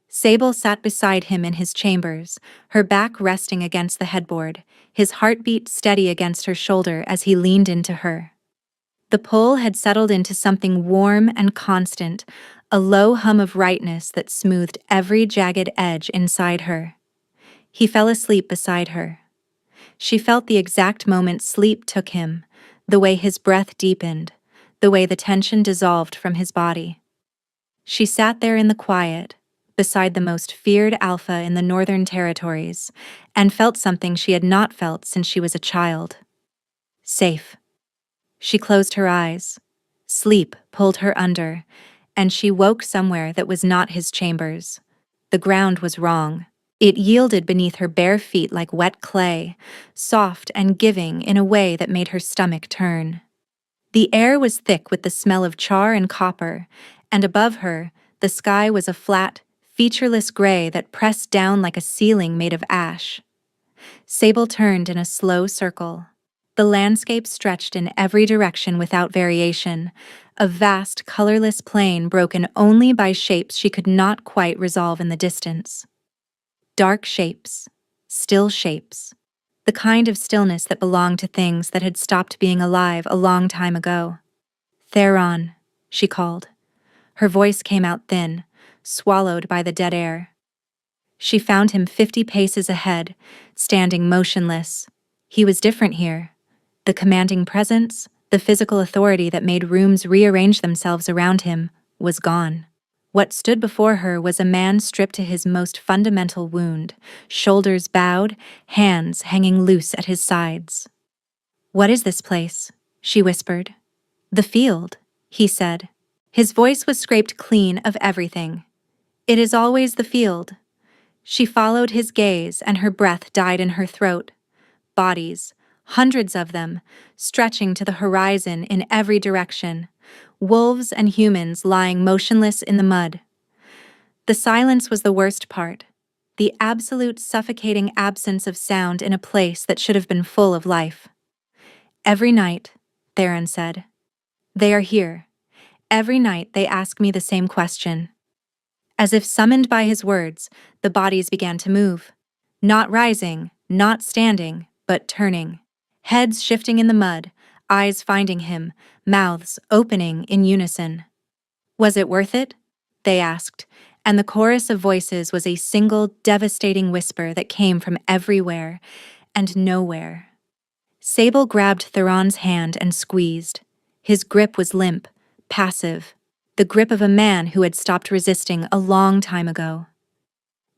Sable sat beside him in his chambers, her back resting against the headboard, his heartbeat steady against her shoulder as he leaned into her. The pull had settled into something warm and constant, a low hum of rightness that smoothed every jagged edge inside her. He fell asleep beside her. She felt the exact moment sleep took him, the way his breath deepened, the way the tension dissolved from his body. She sat there in the quiet, beside the most feared alpha in the Northern Territories, and felt something she had not felt since she was a child. Safe. She closed her eyes. Sleep pulled her under, and she woke somewhere that was not his chambers. The ground was wrong. It yielded beneath her bare feet like wet clay, soft and giving in a way that made her stomach turn. The air was thick with the smell of char and copper, and above her, the sky was a flat, featureless gray that pressed down like a ceiling made of ash. Sable turned in a slow circle. The landscape stretched in every direction without variation, a vast, colorless plain broken only by shapes she could not quite resolve in the distance. Dark shapes, still shapes, the kind of stillness that belonged to things that had stopped being alive a long time ago. "Theron," she called. Her voice came out thin, swallowed by the dead air. She found him 50 paces ahead, standing motionless. He was different here. The commanding presence, the physical authority that made rooms rearrange themselves around him, was gone. What stood before her was a man stripped to his most fundamental wound, shoulders bowed, hands hanging loose at his sides. "What is this place?" she whispered. "The field," he said. His voice was scraped clean of everything. "It is always the field." She followed his gaze and her breath died in her throat. Bodies, hundreds of them, stretching to the horizon in every direction. Wolves and humans lying motionless in the mud. The silence was the worst part. The absolute suffocating absence of sound in a place that should have been full of life. "Every night," Theron said. "They are here. Every night they ask me the same question." As if summoned by his words, the bodies began to move. Not rising, not standing, but turning. Heads shifting in the mud, eyes finding him, mouths opening in unison. "Was it worth it?" they asked, and the chorus of voices was a single devastating whisper that came from everywhere and nowhere. Sable grabbed Theron's hand and squeezed. His grip was limp, passive, the grip of a man who had stopped resisting a long time ago.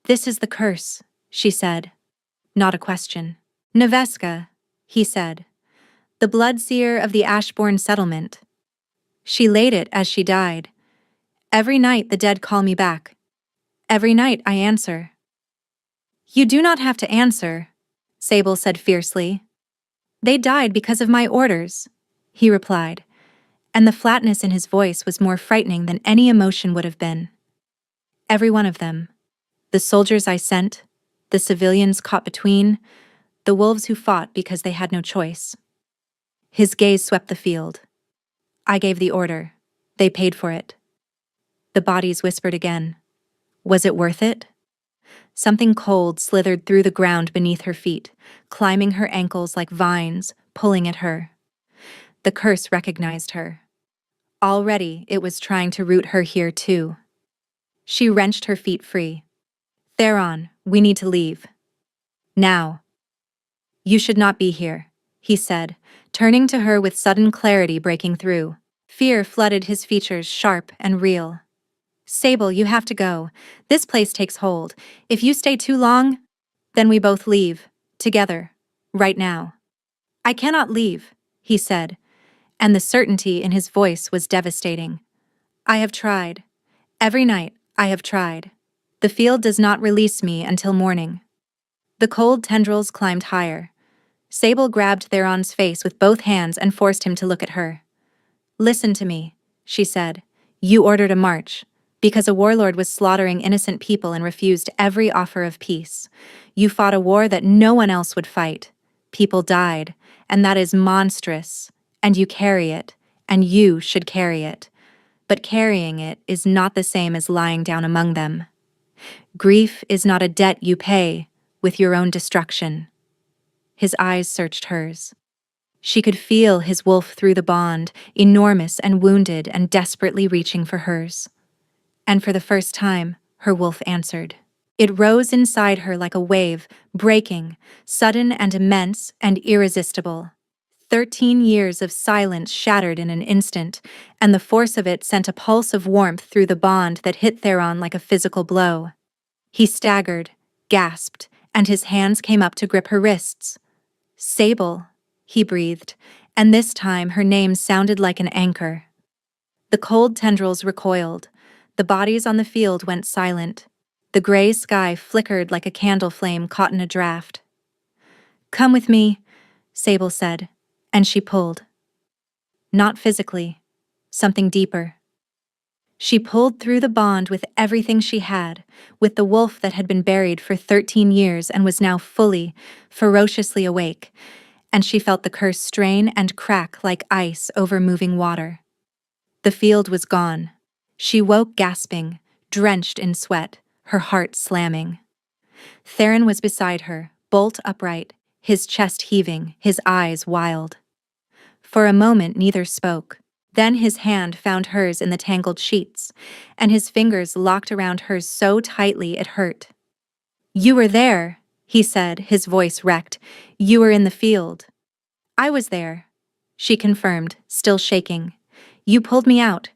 "This is the curse," she said. Not a question. "Neveska," he said. "The bloodseer of the Ashbourne settlement." She laid it as she died. "Every night the dead call me back. Every night I answer." "You do not have to answer," Sable said fiercely. "They died because of my orders," he replied, and the flatness in his voice was more frightening than any emotion would have been. "Every one of them. The soldiers I sent, the civilians caught between, the wolves who fought because they had no choice." His gaze swept the field. "I gave the order. They paid for it." The bodies whispered again. Was it worth it? Something cold slithered through the ground beneath her feet, climbing her ankles like vines, pulling at her. The curse recognized her. Already it was trying to root her here too. She wrenched her feet free. "Theron, we need to leave. Now." "You should not be here," he said, turning to her with sudden clarity breaking through. Fear flooded his features, sharp and real. "Sable, you have to go. This place takes hold. If you stay too long, then we both leave. Together. Right now." "I cannot leave," he said, and the certainty in his voice was devastating. "I have tried. Every night I have tried. The field does not release me until morning." The cold tendrils climbed higher. Sable grabbed Theron's face with both hands and forced him to look at her. "Listen to me," she said. You ordered a march, because a warlord was slaughtering innocent people and refused every offer of peace. You fought a war that no one else would fight. People died, and that is monstrous, and you carry it, and you should carry it. But carrying it is not the same as lying down among them. Grief is not a debt you pay with your own destruction. His eyes searched hers. She could feel his wolf through the bond, enormous and wounded and desperately reaching for hers. And for the first time, her wolf answered. It rose inside her like a wave, breaking, sudden and immense and irresistible. 13 years of silence shattered in an instant, and the force of it sent a pulse of warmth through the bond that hit Theron like a physical blow. He staggered, gasped, and his hands came up to grip her wrists. Sable, he breathed, and this time her name sounded like an anchor. The cold tendrils recoiled. The bodies on the field went silent. The gray sky flickered like a candle flame caught in a draft. "Come with me," Sable said, and she pulled. Not physically, something deeper. She pulled through the bond with everything she had, with the wolf that had been buried for 13 years and was now fully, ferociously awake, and she felt the curse strain and crack like ice over moving water. The field was gone. She woke gasping, drenched in sweat, her heart slamming. Theron was beside her, bolt upright, his chest heaving, his eyes wild. For a moment neither spoke. Then his hand found hers in the tangled sheets, and his fingers locked around hers so tightly it hurt. "You were there," he said, his voice wrecked. "You were in the field." "I was there," she confirmed, still shaking. "You pulled me out."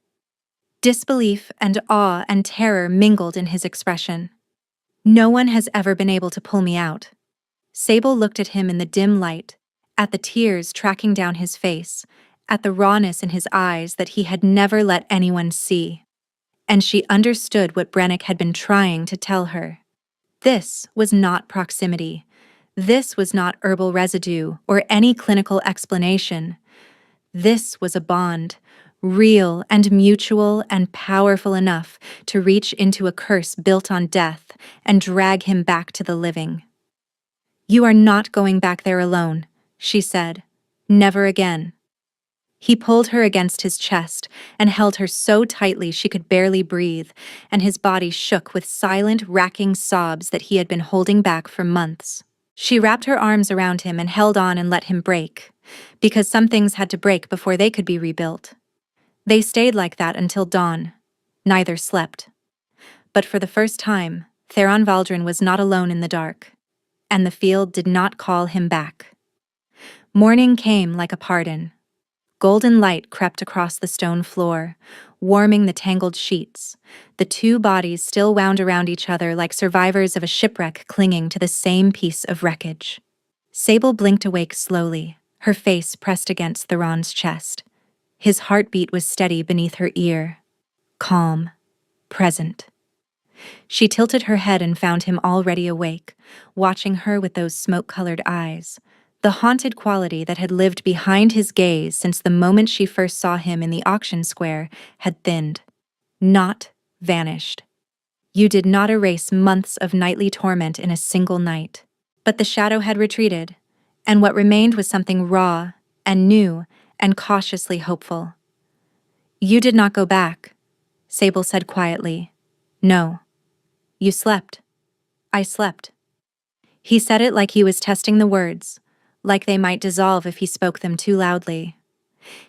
Disbelief and awe and terror mingled in his expression. "No one has ever been able to pull me out." Sable looked at him in the dim light, at the tears tracking down his face, at the rawness in his eyes that he had never let anyone see. And she understood what Brannock had been trying to tell her. This was not proximity. This was not herbal residue or any clinical explanation. This was a bond, real and mutual and powerful enough to reach into a curse built on death and drag him back to the living. "You are not going back there alone," she said. "Never again." He pulled her against his chest and held her so tightly she could barely breathe, and his body shook with silent, racking sobs that he had been holding back for months. She wrapped her arms around him and held on and let him break, because some things had to break before they could be rebuilt. They stayed like that until dawn. Neither slept. But for the first time, Theron Valdrin was not alone in the dark, and the field did not call him back. Morning came like a pardon. Golden light crept across the stone floor, warming the tangled sheets. The two bodies still wound around each other like survivors of a shipwreck clinging to the same piece of wreckage. Sable blinked awake slowly, her face pressed against Theron's chest. His heartbeat was steady beneath her ear. Calm. Present. She tilted her head and found him already awake, watching her with those smoke-colored eyes. The haunted quality that had lived behind his gaze since the moment she first saw him in the auction square had thinned, not vanished. You did not erase months of nightly torment in a single night. But the shadow had retreated, and what remained was something raw and new and cautiously hopeful. "You did not go back," Sable said quietly. "No. You slept. I slept." He said it like he was testing the words, like they might dissolve if he spoke them too loudly.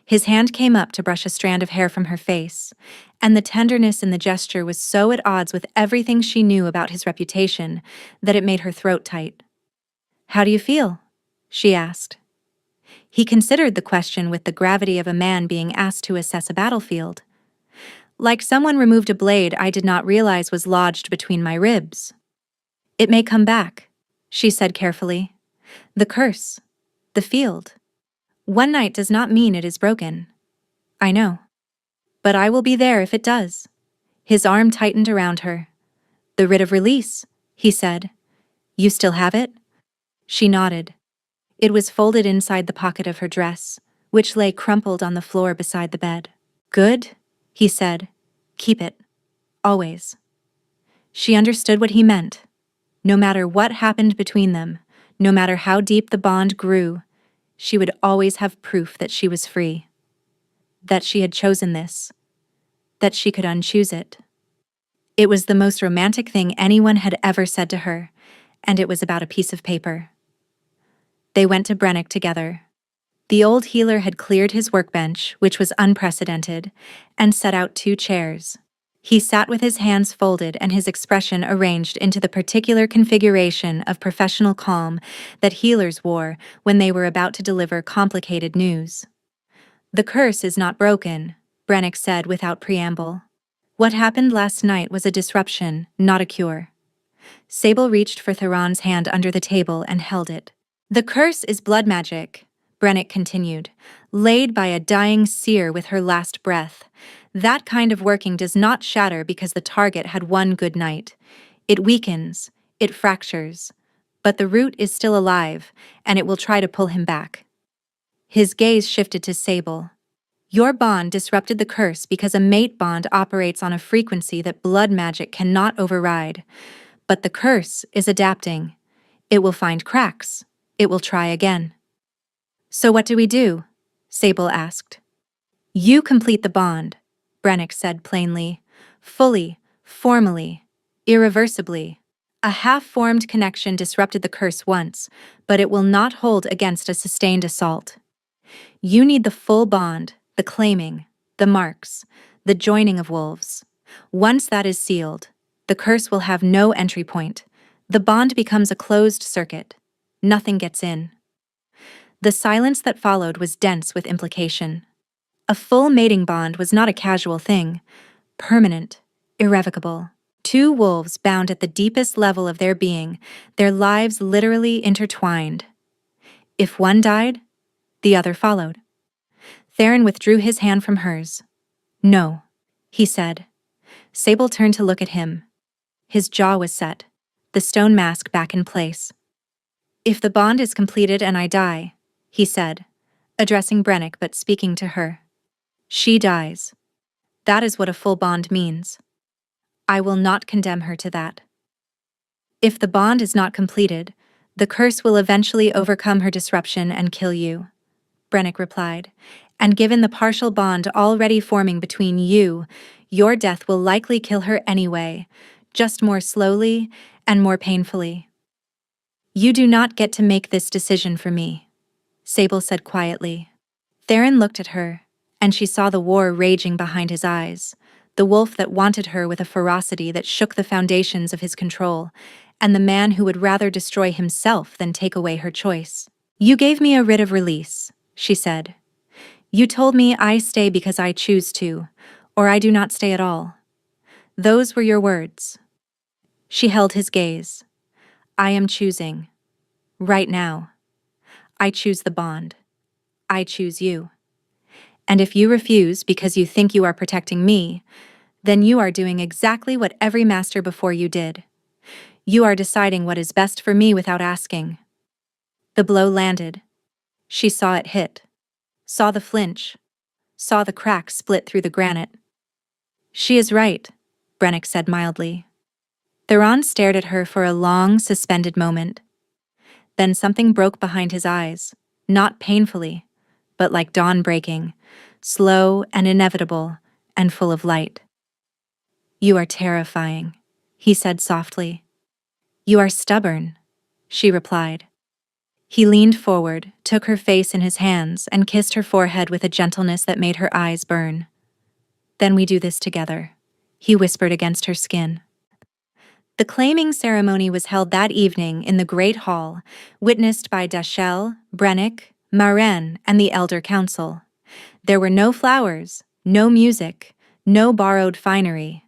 His hand came up to brush a strand of hair from her face, and the tenderness in the gesture was so at odds with everything she knew about his reputation that it made her throat tight. "How do you feel?" she asked. He considered the question with the gravity of a man being asked to assess a battlefield. "Like someone removed a blade I did not realize was lodged between my ribs." "It may come back," she said carefully. "The curse. The field. One night does not mean it is broken. I know. But I will be there if it does." His arm tightened around her. "The writ of release," he said. "You still have it?" She nodded. It was folded inside the pocket of her dress, which lay crumpled on the floor beside the bed. "Good," he said. Keep it. Always. She understood what he meant. No matter what happened between them, no matter how deep the bond grew, she would always have proof that she was free. That she had chosen this. That she could unchoose it. It was the most romantic thing anyone had ever said to her, and it was about a piece of paper. They went to Brennick together. The old healer had cleared his workbench, which was unprecedented, and set out 2 chairs. He sat with his hands folded and his expression arranged into the particular configuration of professional calm that healers wore when they were about to deliver complicated news. "The curse is not broken," Brennick said without preamble. "What happened last night was a disruption, not a cure." Sable reached for Theron's hand under the table and held it. "The curse is blood magic," Brennick continued, "laid by a dying seer with her last breath. That kind of working does not shatter because the target had one good night. It weakens, it fractures, but the root is still alive, and it will try to pull him back." His gaze shifted to Sable. "Your bond disrupted the curse because a mate bond operates on a frequency that blood magic cannot override. But the curse is adapting. It will find cracks. It will try again." "So what do we do?" Sable asked. "You complete the bond," Brennick said plainly. "Fully, formally, irreversibly. A half-formed connection disrupted the curse once, but it will not hold against a sustained assault. You need the full bond, the claiming, the marks, the joining of wolves. Once that is sealed, the curse will have no entry point. The bond becomes a closed circuit. Nothing gets in." The silence that followed was dense with implication. A full mating bond was not a casual thing. Permanent, irrevocable. 2 wolves bound at the deepest level of their being, their lives literally intertwined. If one died, the other followed. Theron withdrew his hand from hers. "No," he said. Sable turned to look at him. His jaw was set, the stone mask back in place. "If the bond is completed and I die," he said, addressing Brennick but speaking to her, "she dies. That is what a full bond means. I will not condemn her to that. If the bond is not completed, the curse will eventually overcome her disruption and kill you," Brennick replied, "and given the partial bond already forming between you, your death will likely kill her anyway, just more slowly and more painfully." "You do not get to make this decision for me," Sable said quietly. Theron looked at her, and she saw the war raging behind his eyes, the wolf that wanted her with a ferocity that shook the foundations of his control, and the man who would rather destroy himself than take away her choice. "You gave me a writ of release," she said. "You told me I stay because I choose to, or I do not stay at all. Those were your words." She held his gaze. "I am choosing. Right now. I choose the bond. I choose you. And if you refuse because you think you are protecting me, then you are doing exactly what every master before you did. You are deciding what is best for me without asking." The blow landed. She saw it hit. Saw the flinch. Saw the crack split through the granite. "She is right," Brennick said mildly. Theron stared at her for a long, suspended moment. Then something broke behind his eyes, not painfully, but like dawn breaking, slow and inevitable and full of light. "You are terrifying," he said softly. "You are stubborn," she replied. He leaned forward, took her face in his hands, and kissed her forehead with a gentleness that made her eyes burn. "Then we do this together," he whispered against her skin. The claiming ceremony was held that evening in the Great Hall, witnessed by Dachel, Brennick, Maren, and the Elder Council. There were no flowers, no music, no borrowed finery.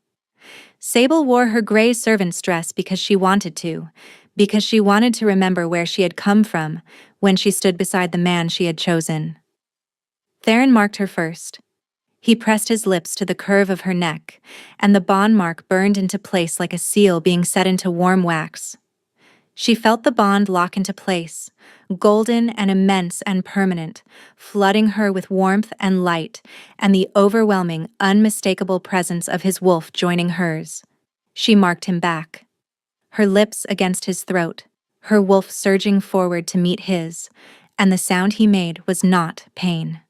Sable wore her gray servant's dress because she wanted to remember where she had come from when she stood beside the man she had chosen. Theron marked her first. He pressed his lips to the curve of her neck, and the bond mark burned into place like a seal being set into warm wax. She felt the bond lock into place, golden and immense and permanent, flooding her with warmth and light, and the overwhelming, unmistakable presence of his wolf joining hers. She marked him back, her lips against his throat, her wolf surging forward to meet his, and the sound he made was not pain.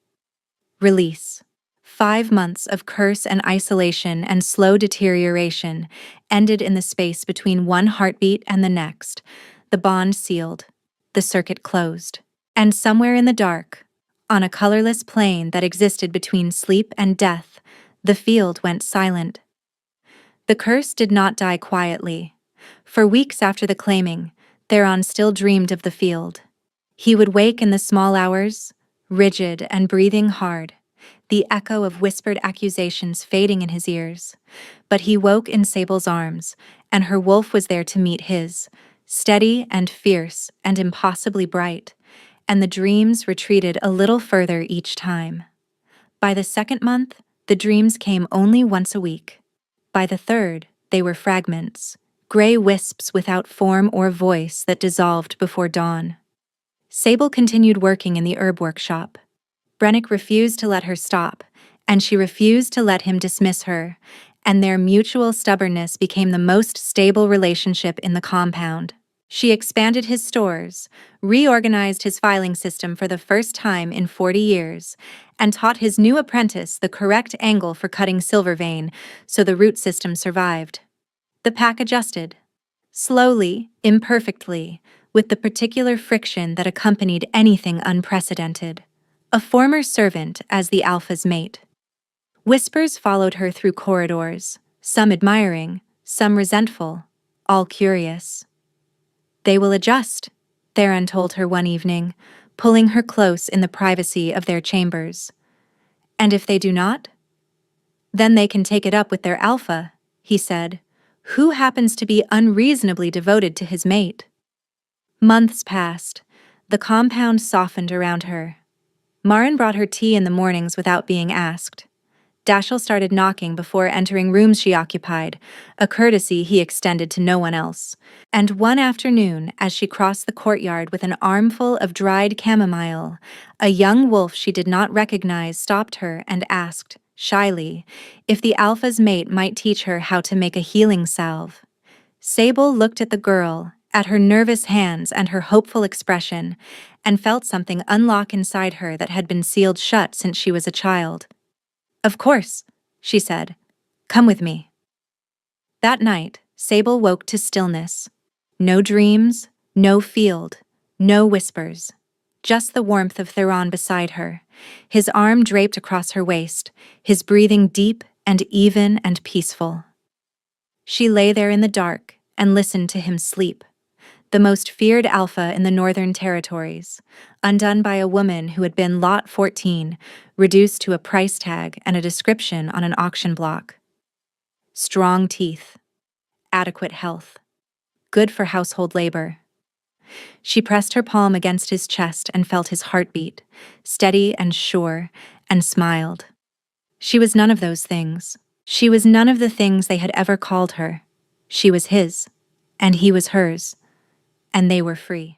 Release. 5 months of curse and isolation and slow deterioration ended in the space between one heartbeat and the next, the bond sealed, the circuit closed. And somewhere in the dark, on a colorless plain that existed between sleep and death, the field went silent. The curse did not die quietly. For weeks after the claiming, Theron still dreamed of the field. He would wake in the small hours, rigid and breathing hard, the echo of whispered accusations fading in his ears. But he woke in Sable's arms, and her wolf was there to meet his, steady and fierce and impossibly bright, and the dreams retreated a little further each time. By the second month, the dreams came only once a week. By the third, they were fragments, gray wisps without form or voice that dissolved before dawn. Sable continued working in the herb workshop. Brennick refused to let her stop, and she refused to let him dismiss her, and their mutual stubbornness became the most stable relationship in the compound. She expanded his stores, reorganized his filing system for the first time in 40 years, and taught his new apprentice the correct angle for cutting silver vein so the root system survived. The pack adjusted. Slowly, imperfectly, with the particular friction that accompanied anything unprecedented. A former servant as the alpha's mate. Whispers followed her through corridors, some admiring, some resentful, all curious. "They will adjust," Theron told her one evening, pulling her close in the privacy of their chambers. "And if they do not?" "Then they can take it up with their alpha," he said, who happens to be unreasonably devoted to his mate. Months passed. The compound softened around her. Marin brought her tea in the mornings without being asked. Dashiell started knocking before entering rooms she occupied, a courtesy he extended to no one else. And one afternoon, as she crossed the courtyard with an armful of dried chamomile, a young wolf she did not recognize stopped her and asked, shyly, if the alpha's mate might teach her how to make a healing salve. Sable looked at the girl, at her nervous hands and her hopeful expression, and felt something unlock inside her that had been sealed shut since she was a child. "Of course," she said. "Come with me." That night, Sable woke to stillness. No dreams, no field, no whispers. Just the warmth of Theron beside her, his arm draped across her waist, his breathing deep and even and peaceful. She lay there in the dark and listened to him sleep, the most feared alpha in the Northern Territories, undone by a woman who had been Lot 14, reduced to a price tag and a description on an auction block. Strong teeth, adequate health, good for household labor. She pressed her palm against his chest and felt his heartbeat, steady and sure, and smiled. She was none of those things. She was none of the things they had ever called her. She was his, and he was hers, and they were free.